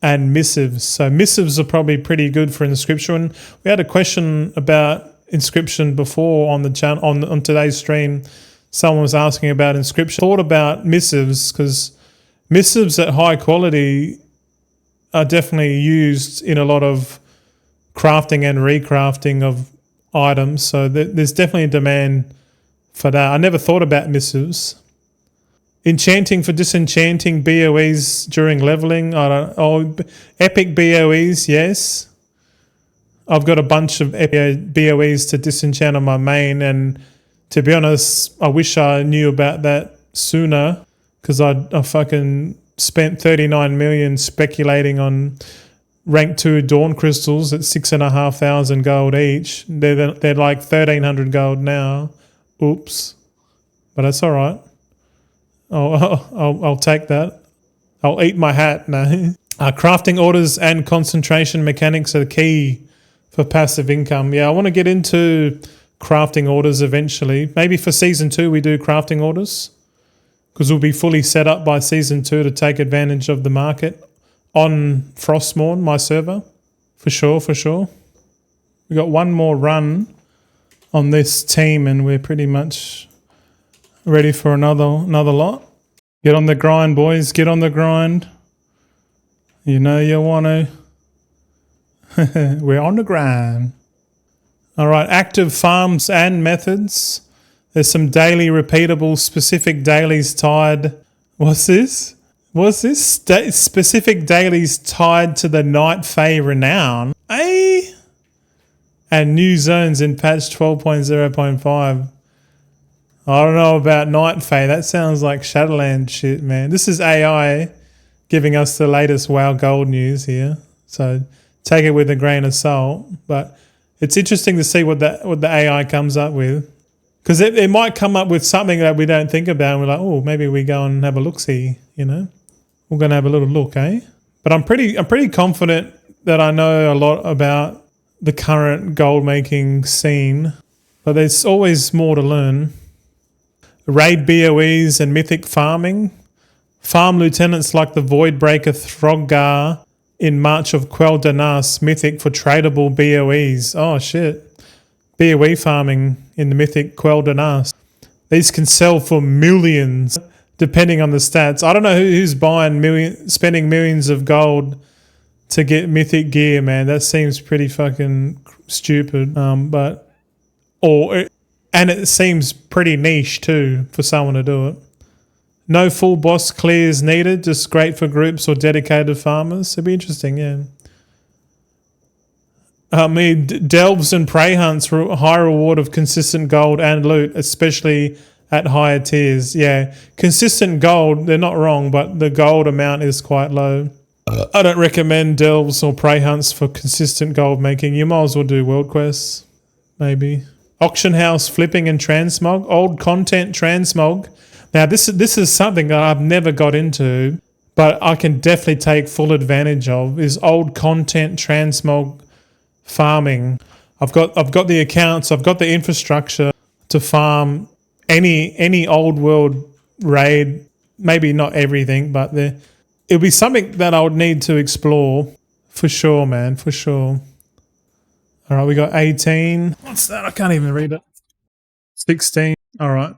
and missives. So missives are probably pretty good for inscription. We had a question about inscription before on the channel on today's stream. Someone was asking about inscription. Thought about missives because missives at high quality are definitely used in a lot of crafting and recrafting of items. So there's definitely a demand for that. I never thought about missives. Enchanting for disenchanting BOEs during leveling. Epic BOEs, yes. I've got a bunch of BOEs to disenchant on my main, and to be honest, I wish I knew about that sooner because I fucking spent 39 million speculating on rank 2 dawn crystals at 6,500 gold each. They're like 1,300 gold now. Oops. But that's all right. I'll take that. I'll eat my hat. No. Crafting orders and concentration mechanics are key for passive income. Yeah, I want to get into crafting orders eventually. Maybe for season 2 we do crafting orders because we'll be fully set up by season 2 to take advantage of the market on Frostmourne, my server. For sure. We got one more run on this team and we're pretty much ready for another lot. Get on the grind, boys. Get on the grind. You know you want to. We're on the grind. All right, active farms and methods. There's some daily repeatable specific dailies tied. What's this? Specific dailies tied to the Night Fae renown. Eh? And new zones in patch 12.0.5. I don't know about Night Fae. That sounds like Shadowland shit, man. This is AI giving us the latest WoW Gold news here. So take it with a grain of salt. But it's interesting to see what the AI comes up with. Because it might come up with something that we don't think about. And we're like, oh, maybe we go and have a look-see, you know. We're going to have a little look, eh? But I'm pretty confident that I know a lot about the current gold-making scene. But there's always more to learn. Raid BOEs and mythic farming. Farm lieutenants like the Voidbreaker Throggar in March of Quel'Danas mythic for tradable BOEs. Oh shit. BOE farming in the mythic Quel'Danas. These can sell for millions depending on the stats. I don't know who's spending millions of gold to get mythic gear, man. That seems pretty fucking stupid. And it seems pretty niche too for someone to do it. No full boss clears needed, just great for groups or dedicated farmers. It'd be interesting, yeah. Delves and prey hunts for high reward of consistent gold and loot, especially at higher tiers. Yeah, consistent gold, they're not wrong, but the gold amount is quite low. I don't recommend delves or prey hunts for consistent gold making. You might as well do world quests, maybe. Auction house flipping and transmog. Old content transmog. Now this is something that I've never got into, but I can definitely take full advantage of, is old content transmog farming. I've got the accounts, I've got the infrastructure to farm any old world raid, maybe not everything, but it'll be something that I would need to explore for sure, man, for sure. All right, we got 18. What's that? I can't even read it. 16. All right.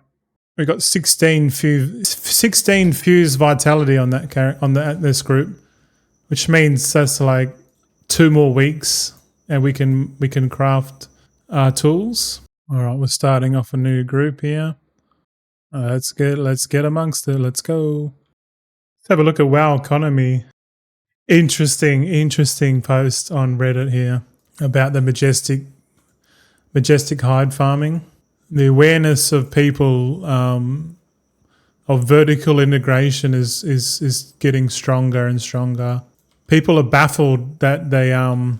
We got 16 fuse vitality on this group, which means that's like 2 more weeks and we can craft tools. All right, we're starting off a new group here. Let's get amongst it. Let's go. Let's have a look at WoW economy. Interesting post on Reddit here about the majestic hide farming. The awareness of people of vertical integration is getting stronger and stronger. People are baffled that they a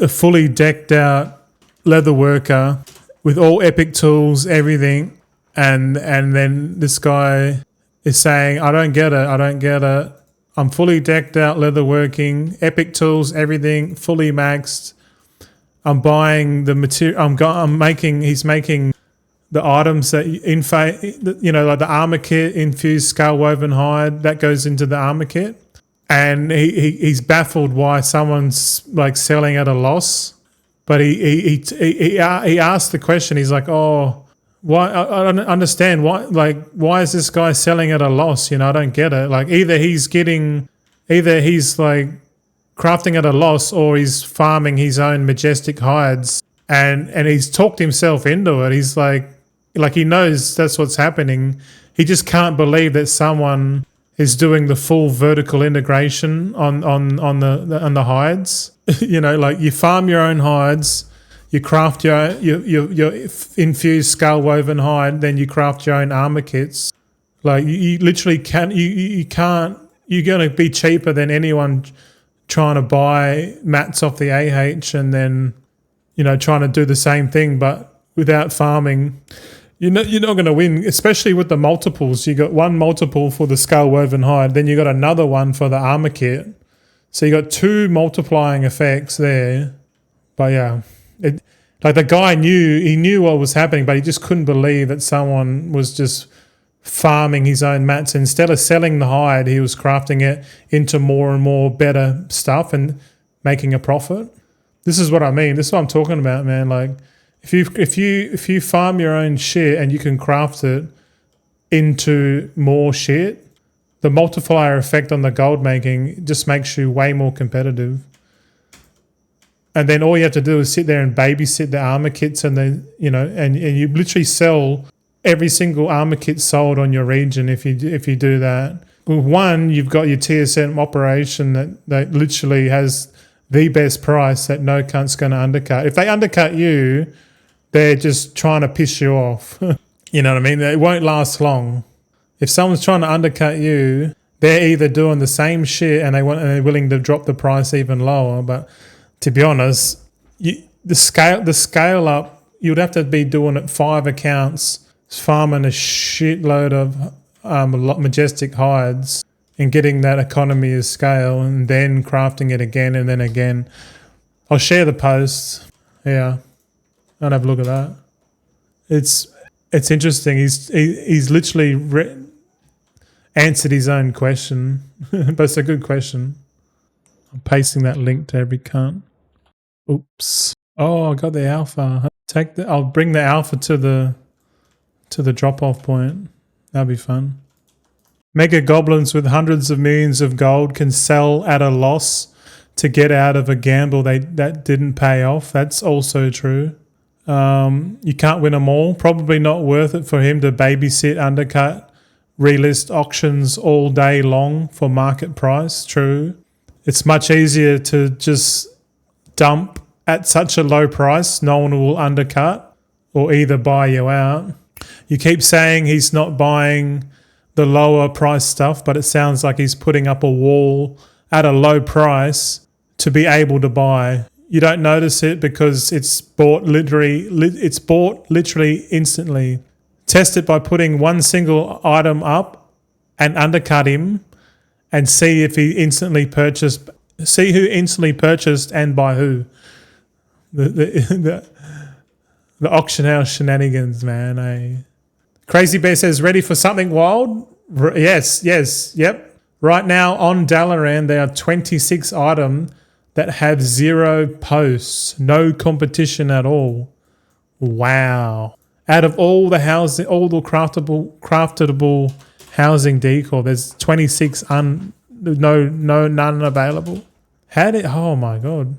fully decked out leather worker with all epic tools, everything, and then this guy is saying, I don't get it. I'm fully decked out, leatherworking, epic tools, everything fully maxed. I'm buying the material. He's making the items that like the armor kit, infused skull woven hide that goes into the armor kit, and he's baffled why someone's like selling at a loss. But he asked the question. He's like, oh, why? I don't understand why. Like, why is this guy selling at a loss? I don't get it. Like, either he's like crafting at a loss, or he's farming his own majestic hides, and he's talked himself into it. He's like he knows that's what's happening. He just can't believe that someone is doing the full vertical integration on the hides. Like you farm your own hides, you craft your infused skull woven hide, then you craft your own armor kits. Like you literally can't. You can't. You're gonna be cheaper than anyone trying to buy mats off the AH and then trying to do the same thing but without farming. You're not going to win, especially with the multiples. You got one multiple for the skull woven hide, then you got another one for the armor kit. So you got two multiplying effects there. But yeah, like the guy knew what was happening, but he just couldn't believe that someone was just farming his own mats. Instead of selling the hide, he was crafting it into more and more better stuff and making a profit. This is what I mean. This is what I'm talking about, man. Like, if you farm your own shit and you can craft it into more shit, the multiplier effect on the gold making just makes you way more competitive. And then all you have to do is sit there and babysit the armor kits, and then and you literally sell every single armor kit sold on your region if you do that. With one, you've got your TSM operation that literally has the best price that no cunt's going to undercut. If they undercut you, they're just trying to piss you off. You know what I mean? It won't last long. If someone's trying to undercut you, they're either doing the same shit and they're willing to drop the price even lower. But to be honest, the scale up, you'd have to be doing it 5 accounts, farming a shitload of majestic hides and getting that economy of scale, and then crafting it again and then again. I'll share the post. Yeah. I'll have a look at that. It's interesting. He's literally answered his own question, but it's a good question. I'm pasting that link to every cunt. Oops. Oh, I got the alpha. I'll bring the alpha to the drop-off point. That'll be fun. Mega goblins with hundreds of millions of gold can sell at a loss to get out of a gamble that didn't pay off. That's also true. You can't win them all. Probably not worth it for him to babysit, undercut, relist auctions all day long for market price. True. It's much easier to just dump at such a low price. No one will undercut or either buy you out. You keep saying he's not buying the lower price stuff, but it sounds like he's putting up a wall at a low price to be able to buy. You don't notice it because it's bought literally instantly. Test it by putting one single item up and undercut him and see if he instantly purchased. See who instantly purchased and by who. The auction house shenanigans, man. Eh? Crazy Bear says, ready for something wild? Yes, yep. Right now on Dalaran, there are 26 items that have 0 posts, no competition at all. Wow. Out of all the housing, all the craftable housing decor, there's 26 none available. Oh my God.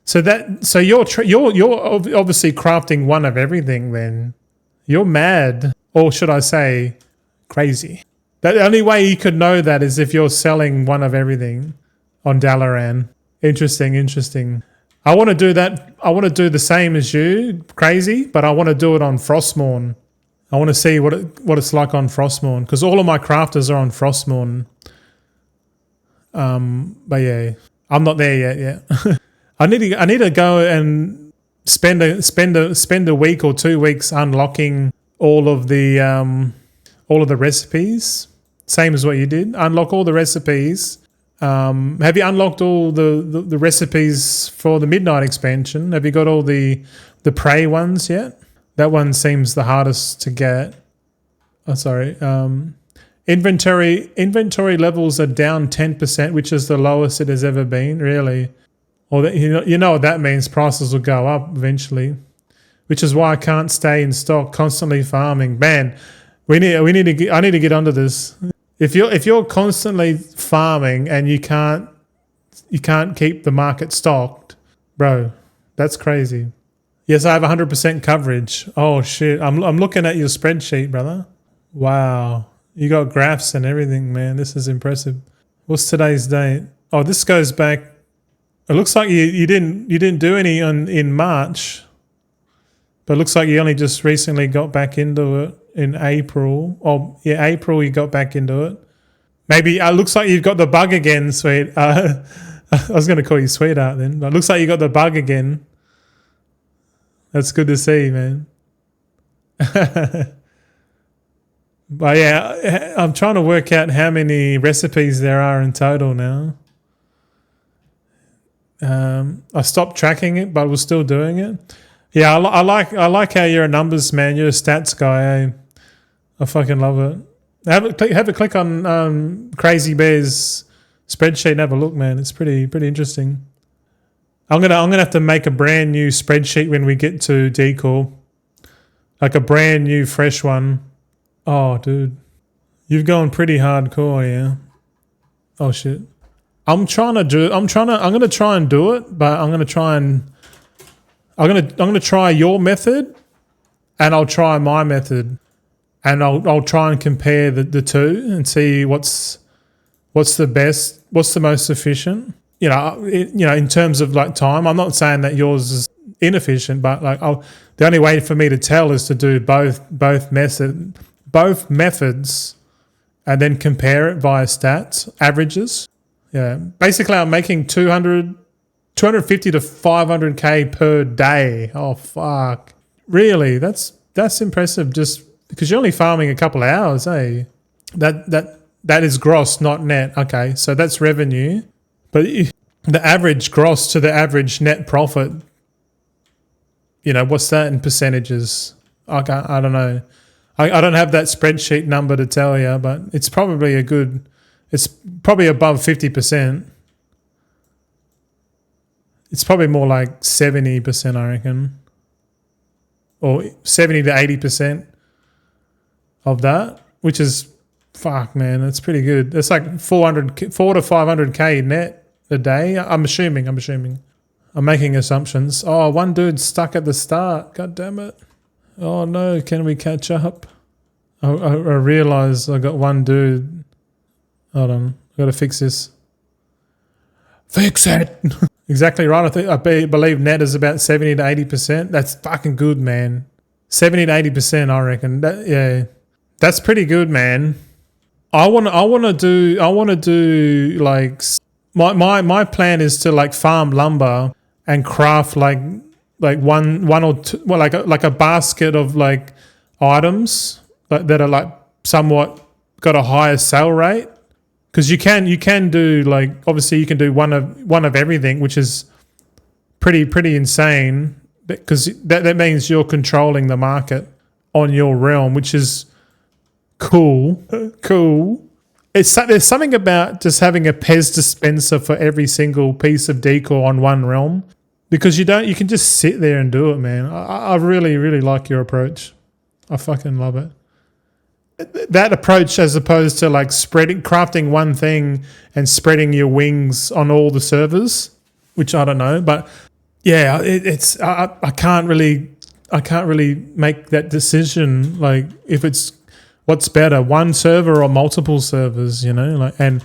So you're obviously crafting one of everything then. You're mad, or should I say crazy. The only way you could know that is if you're selling one of everything on Dalaran. Interesting. I want to do that. I want to do the same as you, crazy, but I want to do it on Frostmourne. I want to see what it's like on Frostmourne, because all of my crafters are on Frostmourne. But yeah, I'm not there yet. I need to go and spend a week or 2 weeks unlocking all of the recipes same as what you did. Unlock all the recipes. Have you unlocked all the recipes for the Midnight expansion? Have you got all the prey ones yet? That one seems the hardest to get. Oh, sorry. Inventory levels are down 10%, which is the lowest it has ever been. Really, or that, you know what that means? Prices will go up eventually, which is why I can't stay in stock. Constantly farming, man. I need to get onto this. If you're constantly farming and you can't keep the market stocked, bro, that's crazy. Yes, I have 100% coverage. Oh shit, I'm looking at your spreadsheet, brother. Wow, you got graphs and everything, man. This is impressive. What's today's date? Oh, this goes back. It looks like you didn't do any in March, but it looks like you only just recently got back into it in April. Oh yeah, April you got back into it. Maybe it looks like you've got the bug again, sweet. I was going to call you sweetheart then, but it looks like you got the bug again. That's good to see, man. But yeah, I'm trying to work out how many recipes there are in total now. I stopped tracking it, but was still doing it. Yeah, I like how you're a numbers man. You're a stats guy. Eh? I fucking love it. Have a click on Crazy Bear's spreadsheet and have a look, man. It's pretty interesting. I'm gonna have to make a brand new spreadsheet when we get to decor, like a brand new fresh one. Oh, dude, you've gone pretty hardcore, yeah. Oh shit, I'm gonna try and do it, but I'm gonna try your method, and I'll try my method, and I'll try and compare the two and see what's the best, what's the most efficient. You know, in terms of like time, I'm not saying that yours is inefficient, but like the only way for me to tell is to do both methods, and then compare it via stats averages. Yeah, basically, I'm making 250 to 500k per day. Oh fuck, really? That's impressive. Just because you're only farming a couple of hours, eh? That is gross, not net. Okay, so that's revenue. But the average gross to the average net profit, what's that in percentages? I don't know. I don't have that spreadsheet number to tell you, but it's probably it's probably above 50%. It's probably more like 70%, I reckon. Or 70 to 80% of that, which is, fuck, man, that's pretty good. That's like 4 to 500k net a day. I'm assuming. I'm making assumptions. Oh, one dude's stuck at the start. God damn it. Oh no, can we catch up? I realised I got one dude. Hold on, I got to fix this. Fix it. Exactly right. I believe net is about 70 to 80%. That's fucking good, man. 70 to 80%, I reckon. That's pretty good, man. I want to do like my plan is to like farm lumber and craft like one or two, well, like a basket of like items that are like somewhat got a higher sale rate, because you can do like, obviously you can do one of everything, which is pretty insane, because that means you're controlling the market on your realm, which is cool. There's something about just having a Pez dispenser for every single piece of decor on one realm, because you can just sit there and do it, man. I really like your approach. I fucking love it. That approach, as opposed to like crafting one thing and spreading your wings on all the servers, which I don't know, but yeah, I can't really make that decision. Like, if it's what's better, one server or multiple servers, and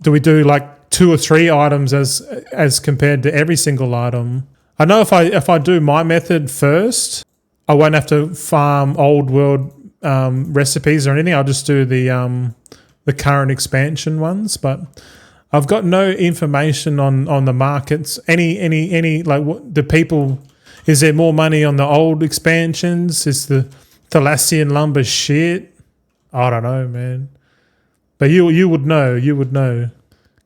do we do like 2 or 3 items as compared to every single item? I know if I do my method first, I won't have to farm old world recipes or anything. I'll just do the current expansion ones. But I've got no information on the markets. Any like, what do people? Is there more money on the old expansions? Is the Thalassian lumber shit? I don't know, man. But you would know,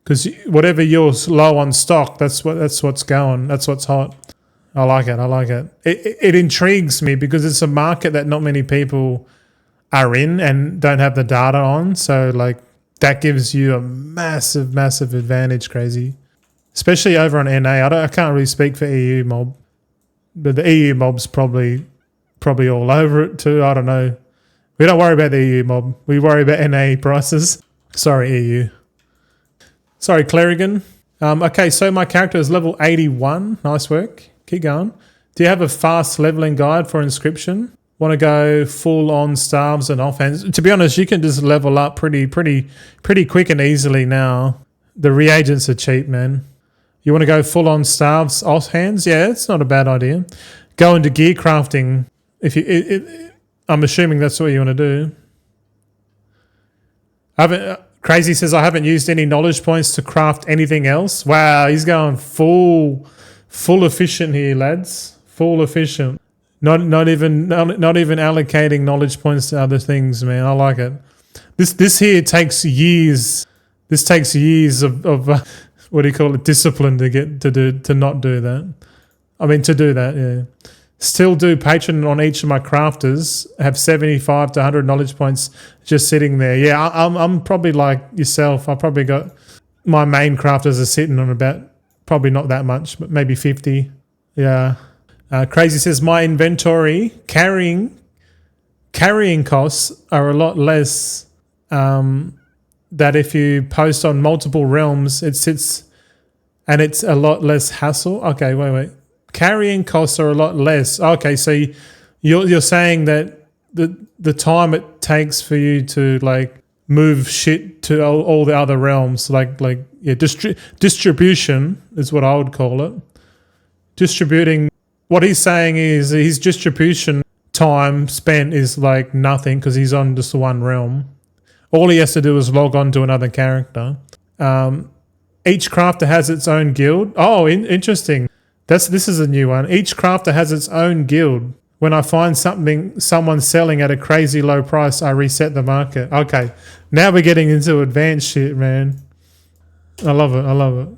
because whatever you're low on stock, that's what's going, that's what's hot. I like it. It intrigues me because it's a market that not many people are in and don't have the data on. So like that gives you a massive advantage, crazy. Especially over on NA. I can't really speak for EU mob, but the EU mob's probably all over it too. I don't know. We don't worry about the EU mob. We worry about NA prices. Sorry, EU. Sorry, Clerigan. Okay, so my character is level 81. Nice work. Keep going. Do you have a fast leveling guide for inscription? Want to go full on starves and offhands? To be honest, you can just level up pretty quick and easily now. The reagents are cheap, man. You want to go full on starves, offhands? Yeah, it's not a bad idea. Go into gear crafting. I'm assuming that's what you want to do. Crazy says, I haven't used any knowledge points to craft anything else. Wow, he's going full efficient here, lads. Full efficient. Not even allocating knowledge points to other things, man. I like it. This here takes years. This takes years of what do you call it? Discipline to not do that. I mean, to do that, yeah. Still do patron on each of my crafters. Have 75 to 100 knowledge points just sitting there. Yeah, I'm probably like yourself. I probably got my main crafters are sitting on about probably not that much, but maybe 50. Yeah. Crazy says my inventory carrying costs are a lot less. That if you post on multiple realms, it sits and it's a lot less hassle. Okay, wait. Carrying costs are a lot less. Okay, so you're saying that the time it takes for you to like move shit to all the other realms, distribution is what I would call it. Distributing. What he's saying is his distribution time spent is like nothing because he's on just one realm. All he has to do is log on to another character. Each crafter has its own guild. Oh, interesting. This is a new one. Each crafter has its own guild. When I find someone selling at a crazy low price, I reset the market. Okay, now we're getting into advanced shit, man. I love it.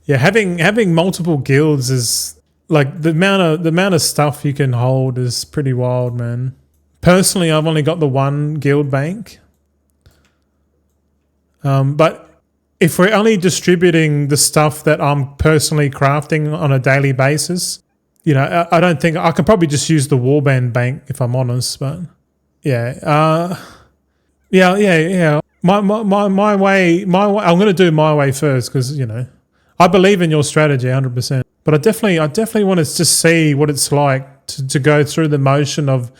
Yeah, having multiple guilds is like the amount of stuff you can hold is pretty wild, man. Personally, I've only got the one guild bank. But if we're only distributing the stuff that I'm personally crafting on a daily basis, you know, I don't think I can probably just use the warband bank if I'm honest. But yeah, yeah. My way. I'm going to do my way first because you know I believe in your strategy 100%. But I definitely want to just see what it's like to go through the motion of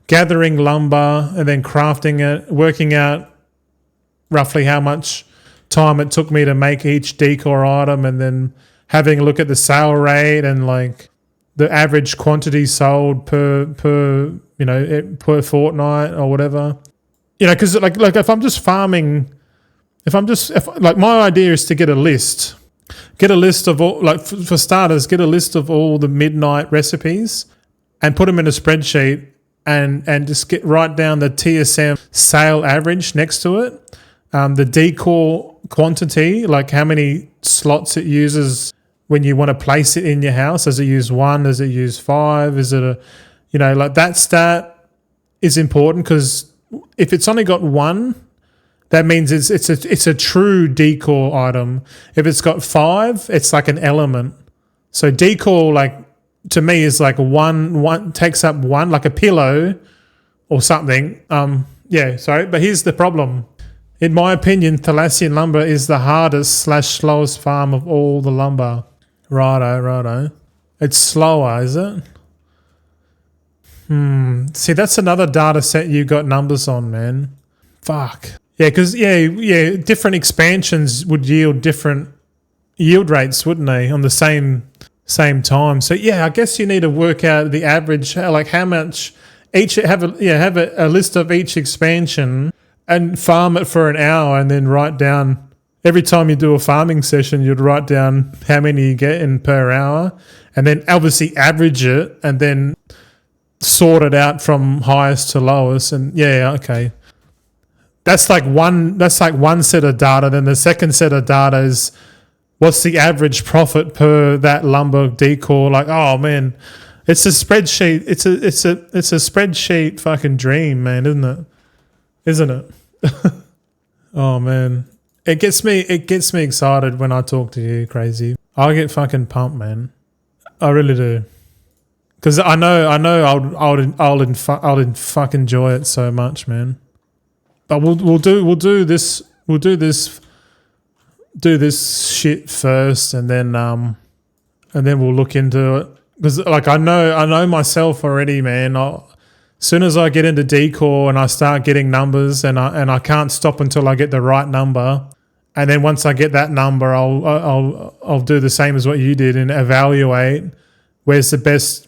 gathering lumber and then crafting it, working out roughly how much time it took me to make each decor item, and then having a look at the sale rate and like the average quantity sold per fortnight or whatever. You know, because like if I'm just farming, like my idea is to get a list of all, like for starters, get a list of all the midnight recipes and put them in a spreadsheet and just write down the TSM sale average next to it. The decor quantity, like how many slots it uses when you want to place it in your house. Does it use 1? Does it use 5? Is it like that stat is important because if it's only got 1, that means it's a true decor item. If it's got 5, it's like an element. So decor, like to me, is like one takes up 1, like a pillow or something. But here's the problem. In my opinion, Thalassian lumber is the hardest/slowest farm of all the lumber. Righto. It's slower, is it? See, that's another data set you got numbers on, man. Fuck. Yeah, because different expansions would yield different yield rates, wouldn't they, on the same time? So yeah, I guess you need to work out the average, like how much each have a list of each expansion. And farm it for an hour and then write down, every time you do a farming session, you'd write down how many you get in per hour and then obviously average it and then sort it out from highest to lowest. And yeah, okay. that's like one set of data. Then the second set of data is what's the average profit per that lumber decor. Like, oh man, it's a spreadsheet. It's a spreadsheet fucking dream, man, isn't it? Oh man, it gets me excited when I talk to you, Crazy. I get fucking pumped, man. I really do. Because I know I'll fuck enjoy it so much, man. But we'll do this shit first, and then we'll look into it. Because like I know myself already, man. As soon as I get into decor and I start getting numbers, and I can't stop until I get the right number. And then once I get that number, I'll do the same as what you did and evaluate where's the best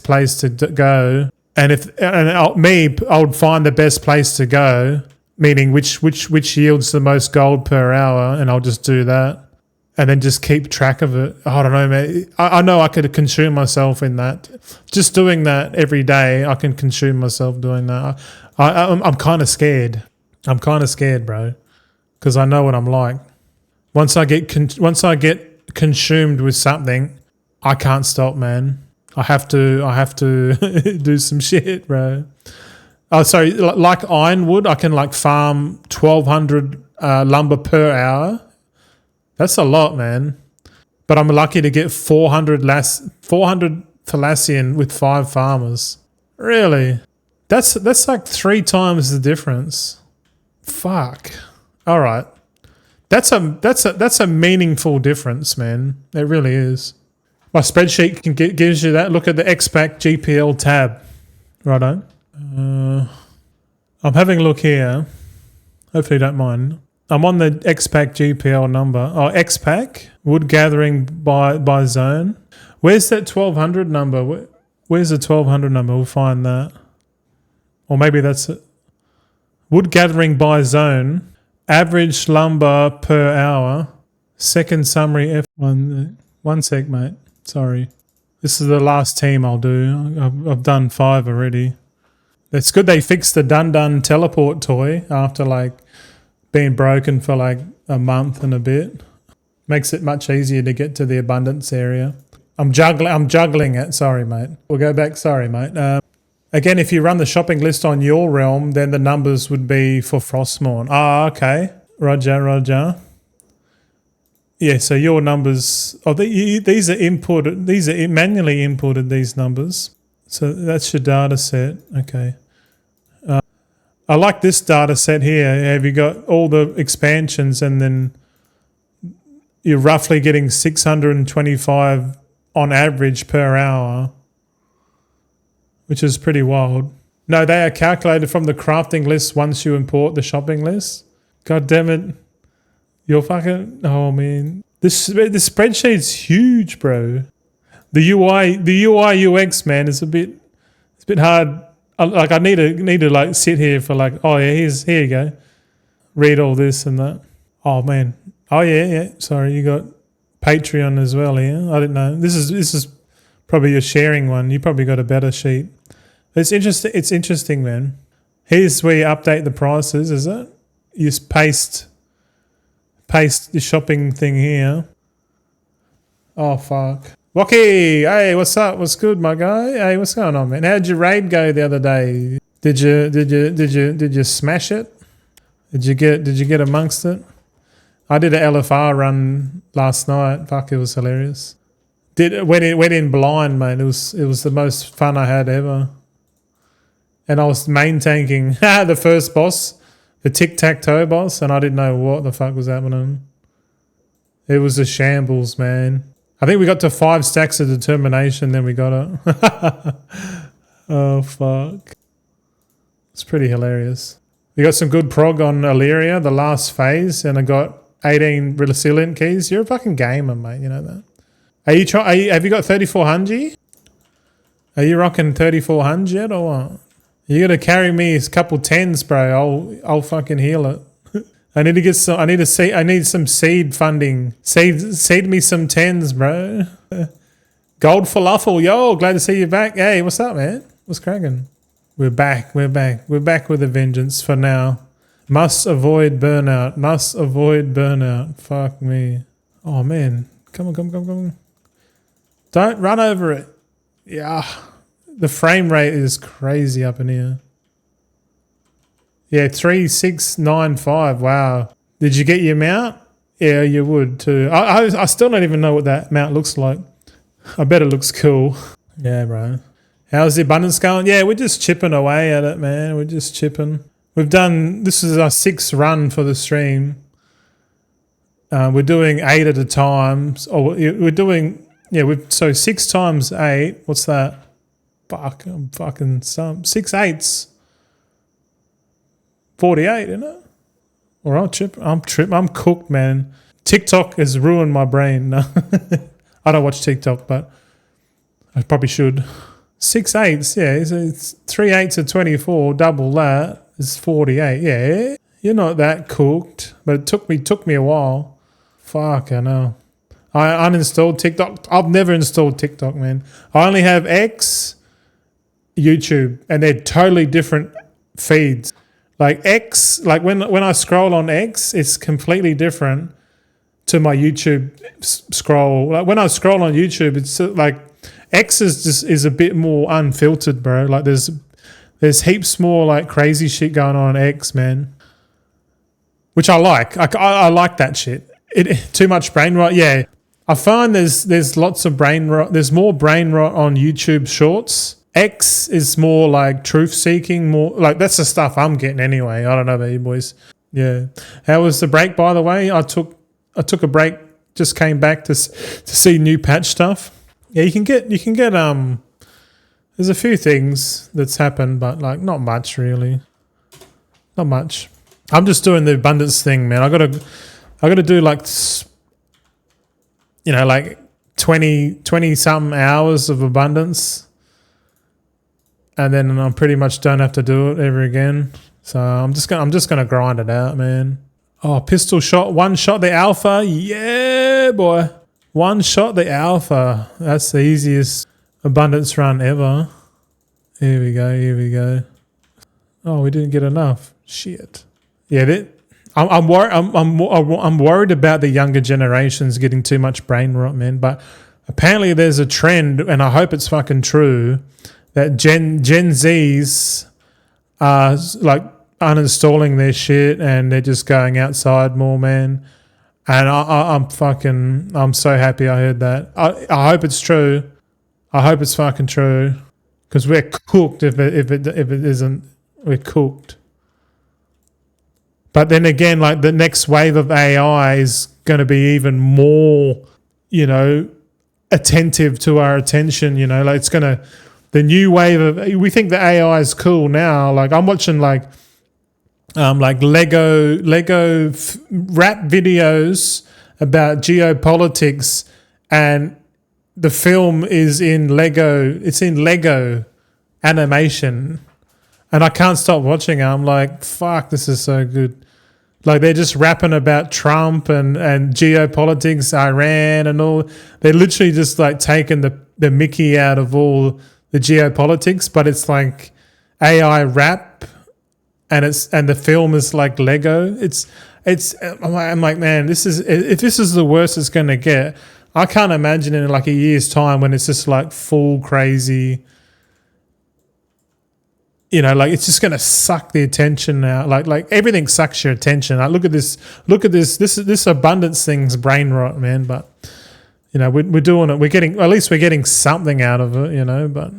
place to go. And I would find the best place to go, meaning which yields the most gold per hour, and I'll just do that, and then just keep track of it. I don't know, man. I know I could consume myself in that. Just doing that every day, I can consume myself doing that. I'm kind of scared. I'm kind of scared, bro. Because I know what I'm like. Once I get consumed with something, I can't stop, man. I have to do some shit, bro. Oh, sorry. Like ironwood, I can like farm 1,200 lumber per hour. That's a lot, man. But I'm lucky to get 400 Thalassian with 5 farmers. Really? That's like 3 times the difference. Fuck. All right, that's a meaningful difference, man. It really is. My spreadsheet gives you that. Look at the XPAC GPL tab. Righto. I'm having a look here. Hopefully you don't mind. I'm on the XPAC GPL number. Oh, XPAC wood gathering by zone. Where's that 1,200 number? Where's the 1,200 number? We'll find that. Or maybe that's it. Wood gathering by zone. Average lumber per hour. Second summary F1. One sec, mate. Sorry. This is the last team I'll do. I've done 5 already. It's good they fixed the Dun teleport toy after like being broken for like a month and a bit. Makes it much easier to get to the abundance area. I'm juggling it. Sorry, mate. We'll go back. Sorry, mate. Again, if you run the shopping list on your realm, then the numbers would be for Frostmourne. Ah, okay. Roger. Yeah, so your numbers... Oh, these are imported. These are manually imported, these numbers. So that's your data set. Okay. I like this data set here. Have you got all the expansions, and then you're roughly getting 625 on average per hour, which is pretty wild. No, they are calculated from the crafting list once you import the shopping list. God damn it. You're fucking... Oh, man. This spreadsheet's huge, bro. The UI UX, man, is a bit hard. I need to like sit here for like, oh yeah, here you go. Read all this and that. Oh man. Oh yeah. Sorry, you got Patreon as well here. I didn't know. This is probably your sharing one. You probably got a better sheet. It's interesting, man. Here's where you update the prices, is it? You just paste the shopping thing here. Oh fuck. Wocky, hey, what's up? What's good, my guy? Hey, what's going on, man? How'd your raid go the other day? Did you smash it? Did you get amongst it? I did an LFR run last night. Fuck, it was hilarious. Went in blind, mate. It was the most fun I had ever. And I was main tanking the first boss, the tic-tac-toe boss, and I didn't know what the fuck was happening. It was a shambles, man. I think we got to 5 stacks of determination, then we got it. Oh, fuck. It's pretty hilarious. We got some good prog on Illyria, the last phase, and I got 18 resilient keys. You're a fucking gamer, mate. You know that. Have you got 3400? Are you rocking 3400 or what? You got to carry me a couple 10s, bro. I'll fucking heal it. I need to get some. I need some seed funding. Seed me some 10s, bro. Gold falafel, yo! Glad to see you back. Hey, what's up, man? What's cracking? We're back with a vengeance for now. Must avoid burnout. Must avoid burnout. Fuck me. Oh, man. Come on. Don't run over it. Yeah. The frame rate is crazy up in here. Yeah, 3695. Wow. Did you get your mount? Yeah, you would too. I still don't even know what that mount looks like. I bet it looks cool. Yeah, bro. How's the abundance going? Yeah, we're just chipping away at it, man. We're just chipping. We've done, this is our 6th run for the stream. We're doing 8 at a time. Oh, we're doing, yeah, so 6 times 8. What's that? Fuck, I'm fucking 6 8s. 48, isn't it? Or I'm cooked, man. TikTok has ruined my brain. No. I don't watch TikTok, but I probably should. 6 8s, yeah. So it's 3 8s are 24. Double that is 48. Yeah, you're not that cooked, but it took me a while. Fuck, I know. I uninstalled TikTok. I've never installed TikTok, man. I only have X, YouTube, and they're totally different feeds. Like X, like when I scroll on X, it's completely different to my YouTube scroll. Like when I scroll on YouTube, it's like X is a bit more unfiltered, bro. Like there's heaps more like crazy shit going on X, man. Which I like. I like that shit. Too much brain rot. Yeah, I find there's lots of brain rot. There's more brain rot on YouTube Shorts. X is more like truth seeking, more like that's the stuff I'm getting anyway. I don't know about you boys. Yeah. How was the break, by the way? I took a break, just came back to see new patch stuff. Yeah, you can get there's a few things that's happened, but like not much really. Not much. I'm just doing the abundance thing, man. I gotta do like, you know, like 20 something hours of abundance. And then I pretty much don't have to do it ever again. So I'm just gonna grind it out, man. Oh, pistol shot, one shot the alpha. Yeah, boy. One shot the alpha. That's the easiest abundance run ever. Here we go. Oh, we didn't get enough. Shit. Yeah, I'm worried about the younger generations getting too much brain rot, man. But apparently there's a trend, and I hope it's fucking true, that Gen Zs are like uninstalling their shit and they're just going outside more, man. And I'm so happy I heard that. I hope it's true. I hope it's fucking true, because we're cooked if it isn't. We're cooked. But then again, like the next wave of AI is going to be even more, you know, attentive to our attention. You know, like it's going to. The new wave of, we think the AI is cool now. Like I'm watching like Lego rap videos about geopolitics, and the film is in Lego. It's in Lego animation, and I can't stop watching it. I'm like, fuck, this is so good. Like they're just rapping about Trump and geopolitics, Iran and all. They're literally just like taking the Mickey out of all the geopolitics, but it's like AI rap, and the film is like Lego. I'm like, man, if this is the worst it's going to get, I can't imagine in like a year's time when it's just like full crazy, you know, like it's just going to suck the attention out. Like everything sucks your attention. Like look at this. This abundance thing's brain rot, man. But you know, we're doing it. At least we're getting something out of it, you know. But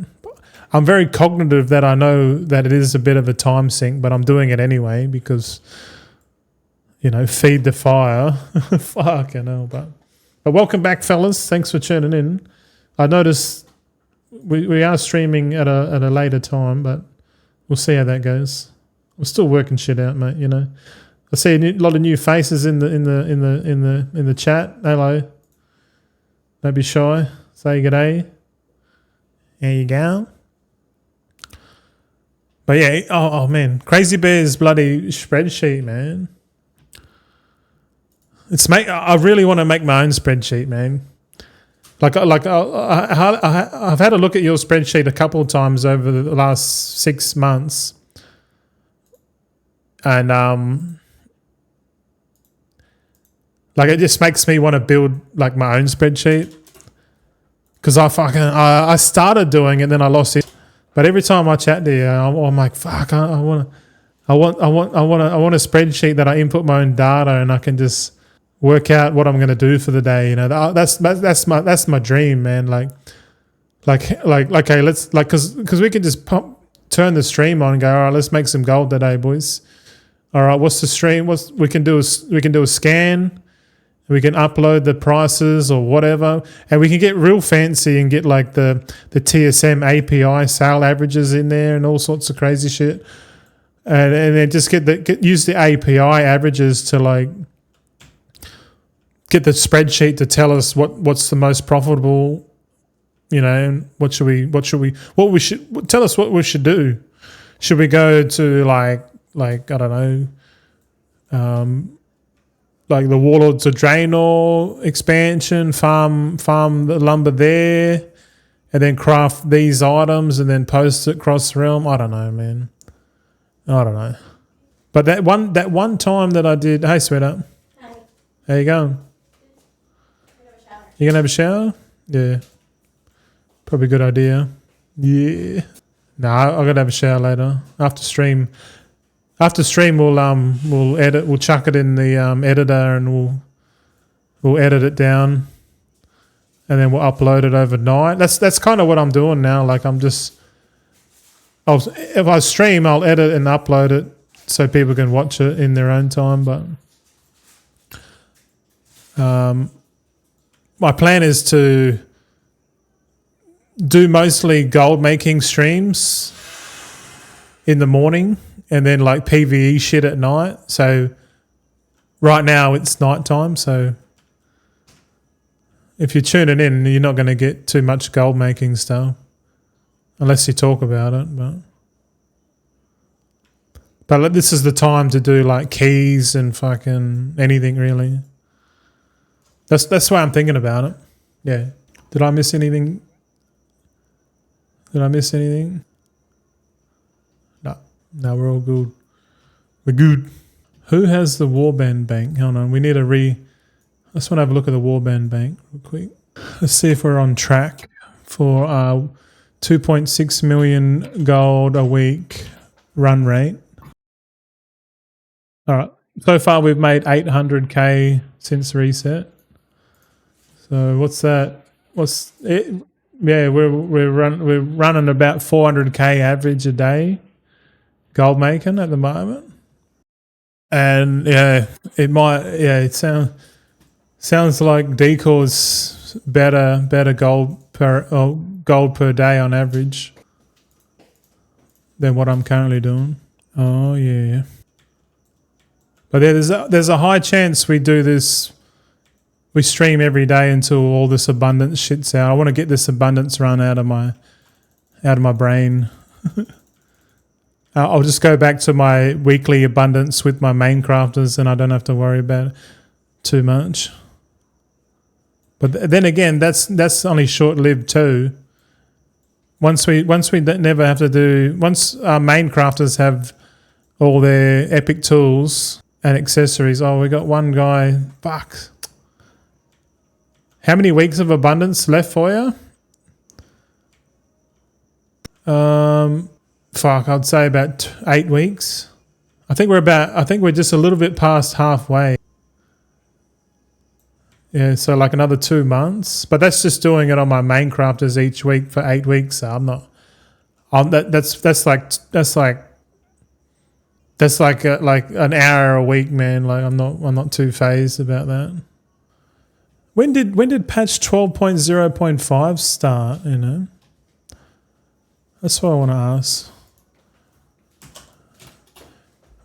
I'm very cognitive that I know that it is a bit of a time sink, but I'm doing it anyway because, you know, feed the fire. Fuck, I know. But welcome back, fellas. Thanks for tuning in. I noticed we are streaming at a later time, but we'll see how that goes. We're still working shit out, mate. You know, I see a lot of new faces in the chat. Hello. Don't be shy. Say good day. There you go. But yeah, oh man, Crazy Bear's bloody spreadsheet, man. I really want to make my own spreadsheet, man. I've had a look at your spreadsheet a couple of times over the last 6 months, and like it just makes me want to build like my own spreadsheet, because I started doing it, then I lost it. But every time I chat to you, I'm like, fuck, I want a spreadsheet that I input my own data and I can just work out what I'm going to do for the day. You know, that's my dream, man. Like okay, let's because we can just turn the stream on and go, all right, let's make some gold today, boys. All right, what's the stream? We can do a scan. We can upload the prices or whatever, and we can get real fancy and get like the TSM API sale averages in there and all sorts of crazy shit, and then just use the API averages to like get the spreadsheet to tell us what's the most profitable, you know, and what we should tell us what we should do. Should we go to like I don't know, like the Warlords of Draenor expansion, farm the lumber there, and then craft these items and then post it cross realm? I don't know, man. I don't know. But that one time that I did, hey sweetheart. Hi. How you going? You gonna have a shower? Yeah. Probably a good idea. Yeah. No, I gotta have a shower later. After stream, we'll edit. We'll chuck it in the editor, and we'll edit it down, and then we'll upload it overnight. That's kind of what I'm doing now. Like if I stream, I'll edit and upload it so people can watch it in their own time. But my plan is to do mostly gold making streams in the morning, and then like PvE shit at night. So right now it's nighttime, so if you're tuning in, you're not going to get too much gold making stuff unless you talk about it. But this is the time to do like keys and fucking anything really. That's why I'm thinking about it. Yeah. Did I miss anything? No, we're all good. We're good. Who has the warband bank? Hold on, we need I just want to have a look at the warband bank real quick. Let's see if we're on track for 2.6 million gold a week run rate. All right. So far we've made 800k since reset. So what's that? What's it? Yeah, we're running about 400k average a day gold making at the moment. And yeah, it sounds like decor's better gold per day on average than what I'm currently doing. Oh yeah. But there's a high chance we do this. We stream every day until all this abundance shits out. I want to get this abundance run out of my brain. I'll just go back to my weekly abundance with my main crafters, and I don't have to worry about it too much. But then again, that's only short-lived too. Once our main crafters have all their epic tools and accessories. Oh, we got one guy. Fuck. How many weeks of abundance left for you? I'd say about 8 weeks. I think we're just a little bit past halfway. Yeah, so like another 2 months. But that's just doing it on my main crafters each week for 8 weeks. So that's like an hour a week, man. Like I'm not too phased about that. When did patch 12.0.5 start, you know? That's what I want to ask.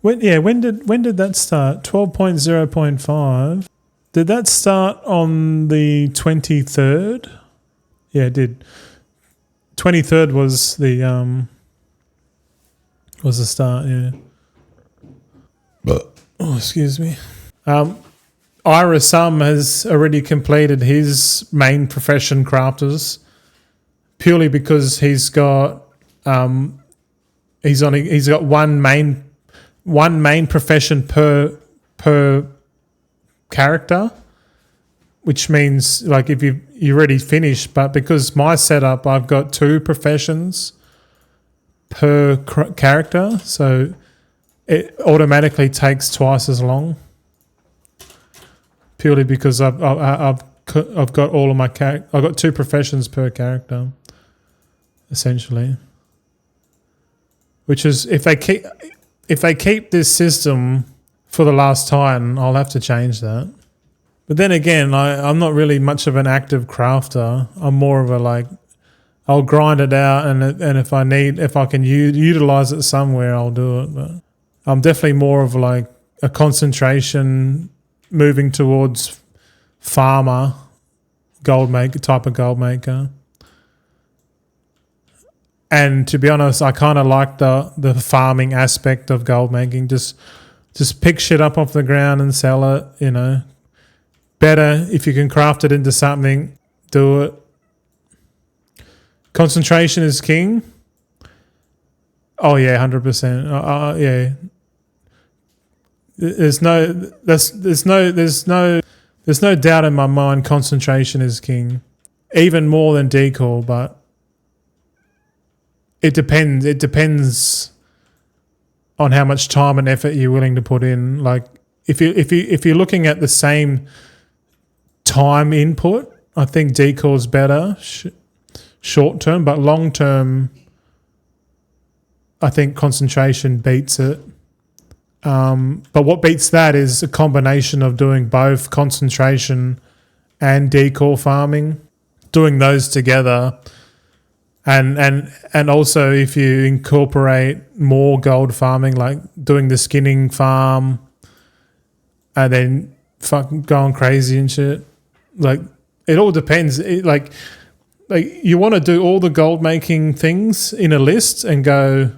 When did that start? 12.0.5. Did that start on the 23rd? Yeah, it did. 23rd was the start, yeah. Oh, excuse me. Ira Sum has already completed his main profession crafters purely because he's got one main one main profession per character, which means like if you already finished, but because my setup, I've got 2 professions per character, so it automatically takes twice as long. Purely because I've got all of my I've got 2 professions per character, essentially. Which is if they keep this system for the last Titan, I'll have to change that. But then again, I'm not really much of an active crafter. I'm more of a like, I'll grind it out, and if I can utilize it somewhere, I'll do it. But I'm definitely more of like a concentration, moving towards farmer, type of gold maker. And to be honest, I kind of like the farming aspect of gold making. Just pick shit up off the ground and sell it, you know. Better if you can craft it into something, do it. Concentration is king. Oh yeah, 100%. Yeah. There's no doubt in my mind. Concentration is king, even more than decor. But it depends. It depends on how much time and effort you're willing to put in. Like if you're looking at the same time input, I think decor's better short term, but long term, I think concentration beats it. But what beats that is a combination of doing both concentration and decor farming, doing those together, and also if you incorporate more gold farming, like doing the skinning farm, and then fucking going crazy and shit. Like it all depends. Like you want to do all the gold making things in a list and go,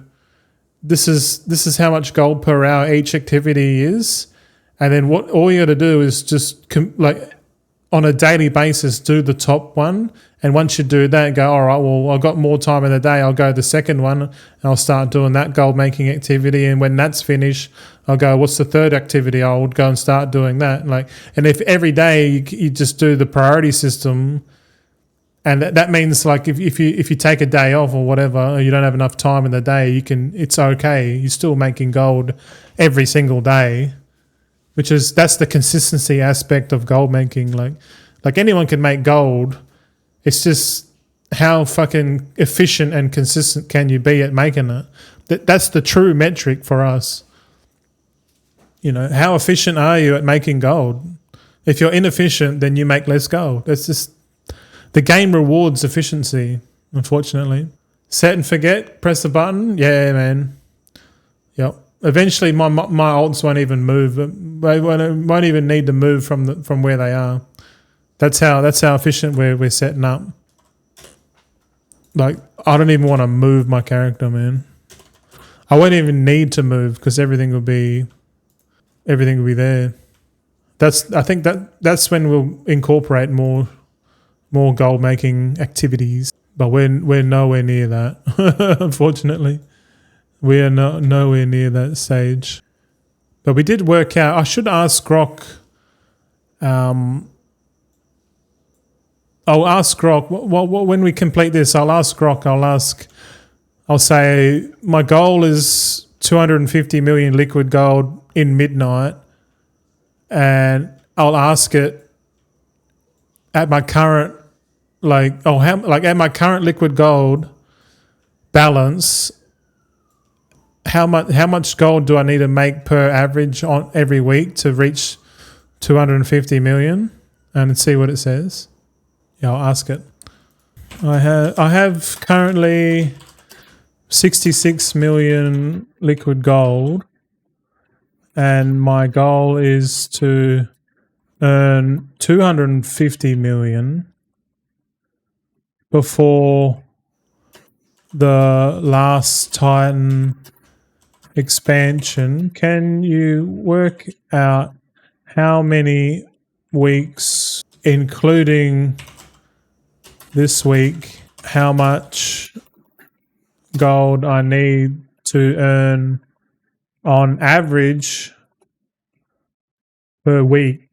this is how much gold per hour each activity is, and then all you got to do is just like on a daily basis do the top one, and once you do that, go, all right, well I've got more time in the day, I'll go the second one and I'll start doing that gold making activity, and when that's finished, I'll go, what's the third activity? I would go and start doing that. And if every day you just do the priority system. And that means like if you take a day off or whatever, or you don't have enough time in the day, it's okay. You're still making gold every single day, that's the consistency aspect of gold making. Like anyone can make gold. It's just how fucking efficient and consistent can you be at making it. That's the true metric for us. You know, how efficient are you at making gold? If you're inefficient, then you make less gold. That's just... The game rewards efficiency, unfortunately. Set and forget, press the button. Yeah, man. Yep. Eventually, my alts won't even move. They won't even need to move from where they are. That's how efficient we're setting up. Like, I don't even want to move my character, man. I won't even need to move because everything will be there. I think that's when we'll incorporate more gold making activities, but we're nowhere near that. Unfortunately, we are nowhere near that stage. But we did work out. I should ask Grok. I'll ask Grok. When we complete this, I'll ask Grok. I'll say my goal is 250 million liquid gold in midnight, and I'll ask it at my current. At my current liquid gold balance, how much gold do I need to make per average on every week to reach 250 million? And see what it says. Yeah, I'll ask it. I have currently 66 million liquid gold, and my goal is to earn 250 million before the last Titan expansion. Can you work out how many weeks, including this week, how much gold I need to earn on average per week.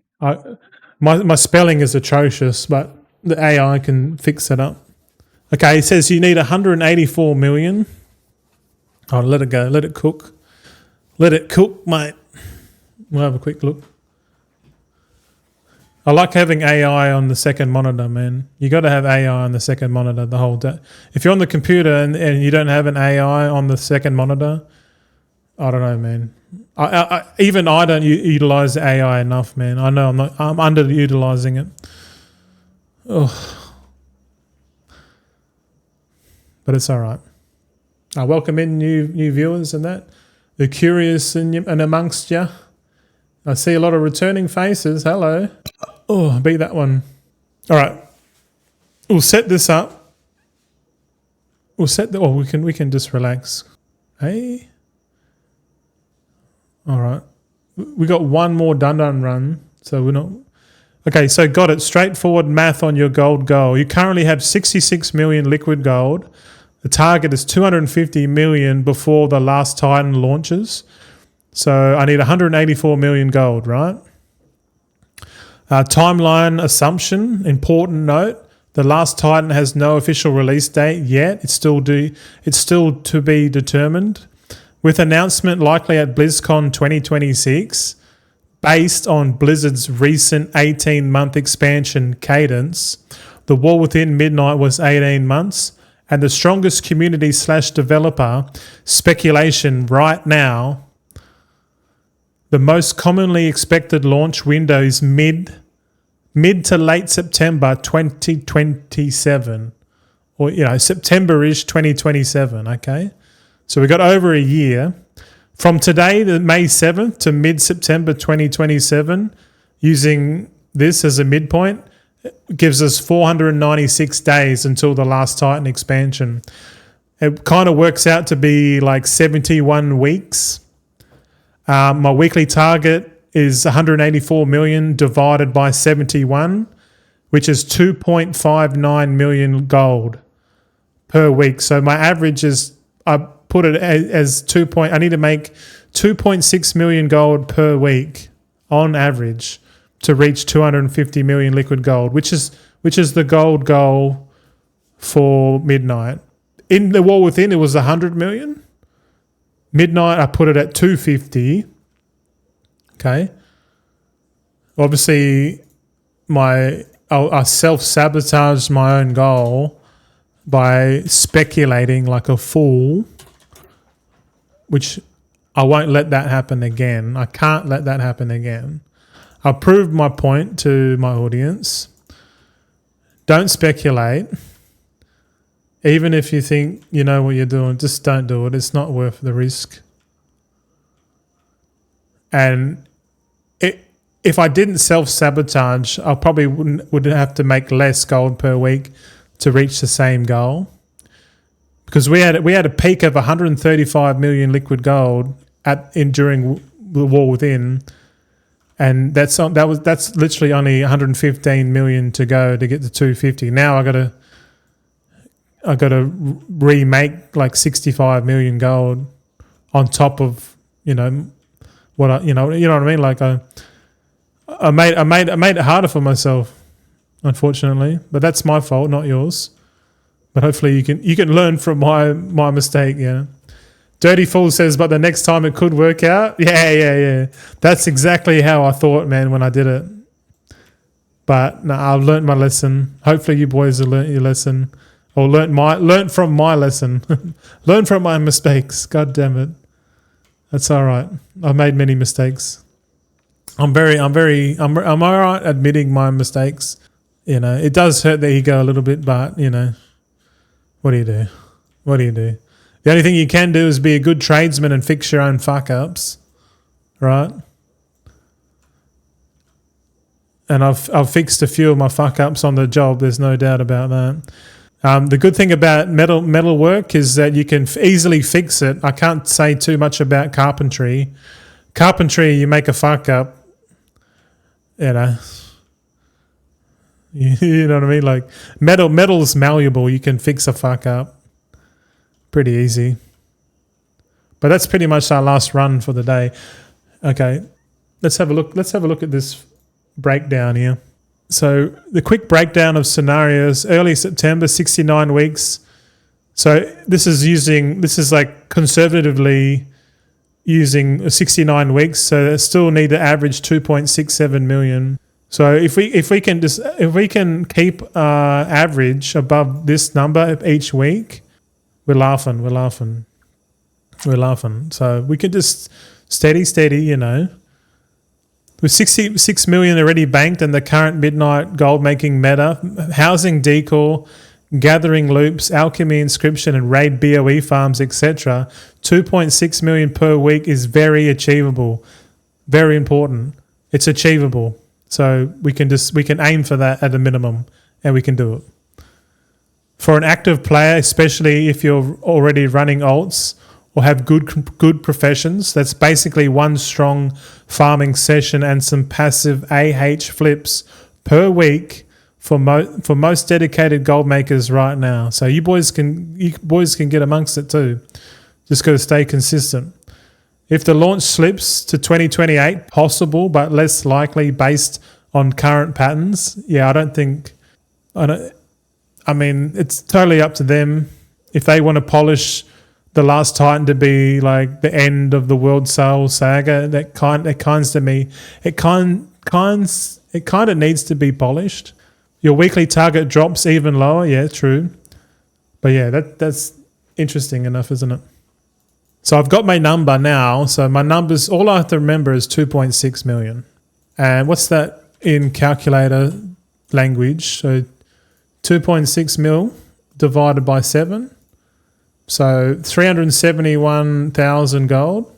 My spelling is atrocious, but the AI can fix it up. Okay, it says you need 184 million. Oh, let it go. Let it cook. Let it cook, mate. We'll have a quick look. I like having AI on the second monitor, man. You got to have AI on the second monitor the whole day. If you're on the computer and you don't have an AI on the second monitor, I don't know, man. Even I don't utilize AI enough, man. I know I'm underutilizing it. Oh, but it's all right. I welcome in new viewers and that. The curious and amongst you. I see a lot of returning faces. Hello. Oh, I beat that one. All right. We'll set this up. We'll set the. Oh, we can just relax. Hey. All right. We got one more done run, so we're not. Okay, so got it. Straightforward math on your gold goal. You currently have 66 million liquid gold. The target is 250 million before the last Titan launches. So I need 184 million gold, right? Timeline assumption, important note. The last Titan has no official release date yet. It's still to be determined. With announcement likely at BlizzCon 2026, based on Blizzard's recent 18-month expansion cadence, the War Within Midnight was 18 months, and the strongest community/developer speculation right now, the most commonly expected launch window is mid to late September 2027, or September-ish 2027. Okay, so we got over a year from today, the May 7th to mid-September 2027. Using this as a midpoint gives us 496 days until the last Titan expansion. It kind of works out to be like 71 weeks. My weekly target is 184 million divided by 71, which is 2.59 million gold per week. So my average is, I put it as I need to make 2.6 million gold per week on average to reach 250 million liquid gold, which is the gold goal for Midnight. In the War Within, it was 100 million. Midnight, I put it at 250. Okay. Obviously, I self-sabotaged my own goal by speculating like a fool, which I won't let that happen again. I can't let that happen again. I proved my point to my audience. Don't speculate. Even if you think you know what you're doing, just don't do it. It's not worth the risk. And if I didn't self-sabotage, I probably would have to make less gold per week to reach the same goal. Because we had a peak of 135 million liquid gold during the War Within, and that's literally only 115 million to go to get to 250. Now I got to remake like 65 million gold on top of what I what I mean. Like I made it harder for myself, unfortunately, but that's my fault, not yours. But hopefully you can learn from my mistake. Yeah. Dirty Fool says, but the next time it could work out. Yeah. That's exactly how I thought, man, when I did it. But no, I've learned my lesson. Hopefully you boys have learnt your lesson, or learnt from my lesson. Learn from my mistakes. God damn it. That's all right. I've made many mistakes. I'm all right admitting my mistakes. It does hurt the ego a little bit, but what do you do? What do you do? The only thing you can do is be a good tradesman and fix your own fuck-ups, right? And I've fixed a few of my fuck-ups on the job. There's no doubt about that. The good thing about metal work is that you can easily fix it. I can't say too much about carpentry. Carpentry, you make a fuck-up, you know what I mean? Like metal's malleable. You can fix a fuck-up pretty easy. But that's pretty much our last run for the day. Okay, let's have a look. Let's have a look at this breakdown here. So the quick breakdown of scenarios: early September, 69 weeks. So this is like conservatively using 69 weeks. So they still need to average 2.67 million. So if we can keep average above this number each week, we're laughing. So we can just steady, you know. With 66 million already banked and the current midnight gold making meta, housing decor, gathering loops, alchemy inscription and raid BOE farms, etc., 2.6 million per week is very achievable. Very important. It's achievable. So we can aim for that at a minimum, and we can do it. For an active player, especially if you're already running alts or have good professions, that's basically one strong farming session and some passive AH flips per week for most dedicated gold makers right now. So you boys can get amongst it too. Just got to stay consistent. If the launch slips to 2028, possible but less likely based on current patterns. Yeah, I mean, it's totally up to them. If they want to polish the Last Titan to be like the end of the World Soul Saga, it kind of needs to be polished. Your weekly target drops even lower. Yeah, true. But yeah, that's interesting enough, isn't it? So I've got my number now. So my numbers, all I have to remember is 2.6 million. And what's that in calculator language? So 2.6 mil divided by 7. So 371,000 gold.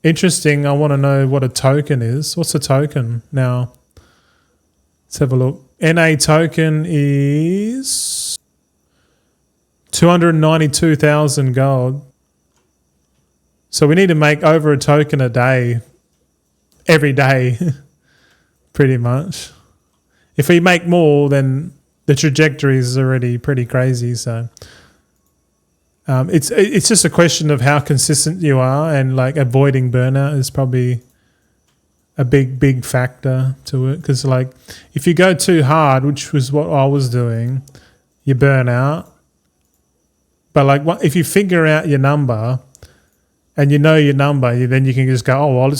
Interesting. I want to know what a token is. What's a token now? Let's have a look. NA token is 292,000 gold. So we need to make over a token a day, every day, pretty much. If we make more, then the trajectory is already pretty crazy. So it's just a question of how consistent you are, and like avoiding burnout is probably a big factor to it. Because like if you go too hard, which was what I was doing, you burn out. But like if you figure out your number and you know your number, then you can just go, oh, well,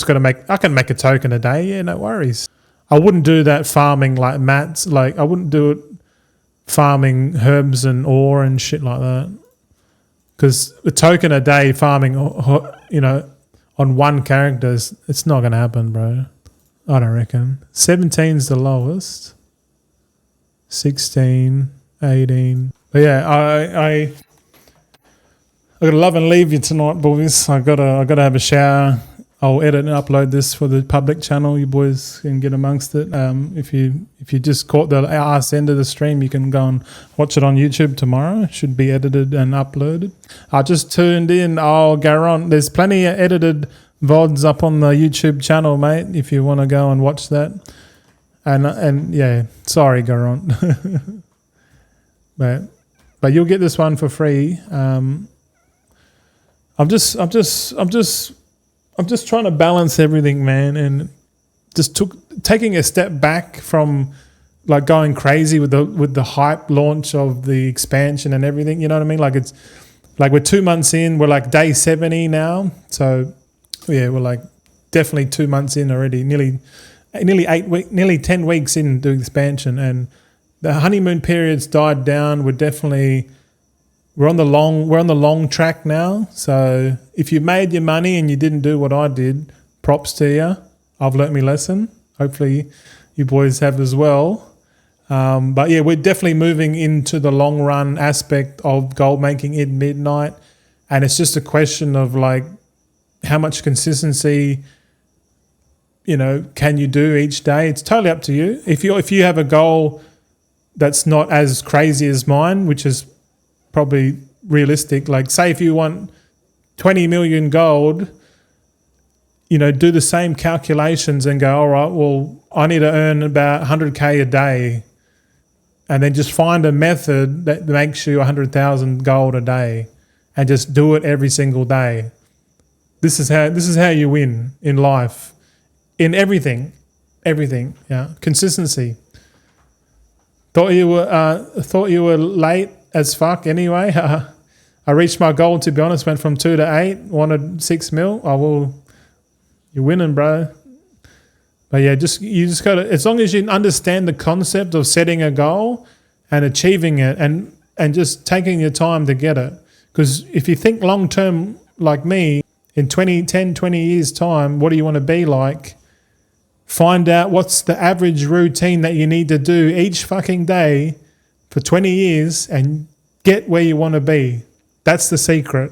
I can make a token a day. Yeah, no worries. I wouldn't do that farming like mats. Like I wouldn't do it farming herbs and ore and shit like that. Because a token a day farming, you know, on one character, it's not going to happen, bro. I don't reckon. 17's the lowest. 16, 18. But yeah, I gotta love and leave you tonight, boys. I gotta have a shower. I'll edit and upload this for the public channel. You boys can get amongst it. If you just caught the arse end of the stream, you can go and watch it on YouTube tomorrow. It should be edited and uploaded. I just tuned in. Oh, Garon, there's plenty of edited VODs up on the YouTube channel, mate, if you want to go and watch that. And yeah, sorry, Garon. but you'll get this one for free. I'm just trying to balance everything, man, and just taking a step back from like going crazy with the hype launch of the expansion and everything. You know what I mean? Like it's like we're 2 months in. We're like day 70 now. So yeah, we're like definitely 2 months in already. Nearly 10 weeks into expansion, and the honeymoon period's died down. We're on the long track now. So if you made your money and you didn't do what I did, props to you. I've learnt my lesson. Hopefully you boys have as well. But yeah, we're definitely moving into the long run aspect of gold making in midnight. And it's just a question of like how much consistency, you know, can you do each day? It's totally up to you. If you have a goal that's not as crazy as mine, which is probably realistic, like say if you want 20 million gold, you know, do the same calculations and go, all right, well, I need to earn about 100K a day, and then just find a method that makes you 100,000 gold a day, and just do it every single day. This is how you win in life, in everything. Yeah, consistency. Thought you were late as fuck. Anyway, I reached my goal. To be honest, went from 2 to 8. Wanted 6 mil. Oh well, you're winning, bro. But yeah, you just gotta. As long as you understand the concept of setting a goal and achieving it, and just taking your time to get it. Because if you think long term, like me, in 20 years time, what do you want to be like? Find out what's the average routine that you need to do each fucking day for 20 years and get where you want to be. That's the secret.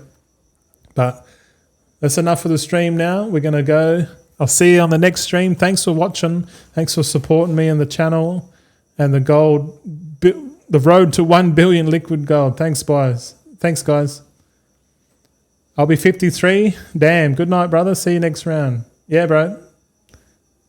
But that's enough for the stream now. We're going to go. I'll see you on the next stream. Thanks for watching. Thanks for supporting me and the channel and the road to 1 billion liquid gold. Thanks, guys. Thanks, guys. I'll be 53. Damn. Good night, brother. See you next round. Yeah, bro.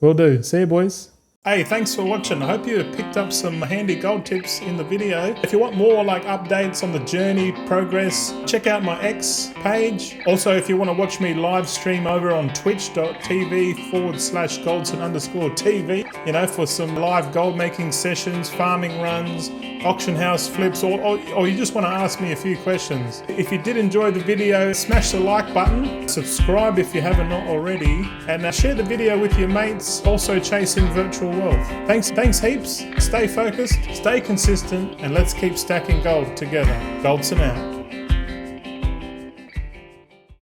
Will do. See you, boys. Hey, thanks for watching. I hope you picked up some handy gold tips in the video. If you want more like updates on the journey, progress, check out my X page. Also, if you want to watch me live stream over on twitch.tv/Goldzen_TV, you know, for some live gold making sessions, farming runs, auction house flips, or you just want to ask me a few questions. If you did enjoy the video, smash the like button, subscribe if you haven't already, and share the video with your mates also chasing virtual wealth. Thanks heaps. Stay focused, stay consistent, and let's keep stacking gold together. Goldzen out.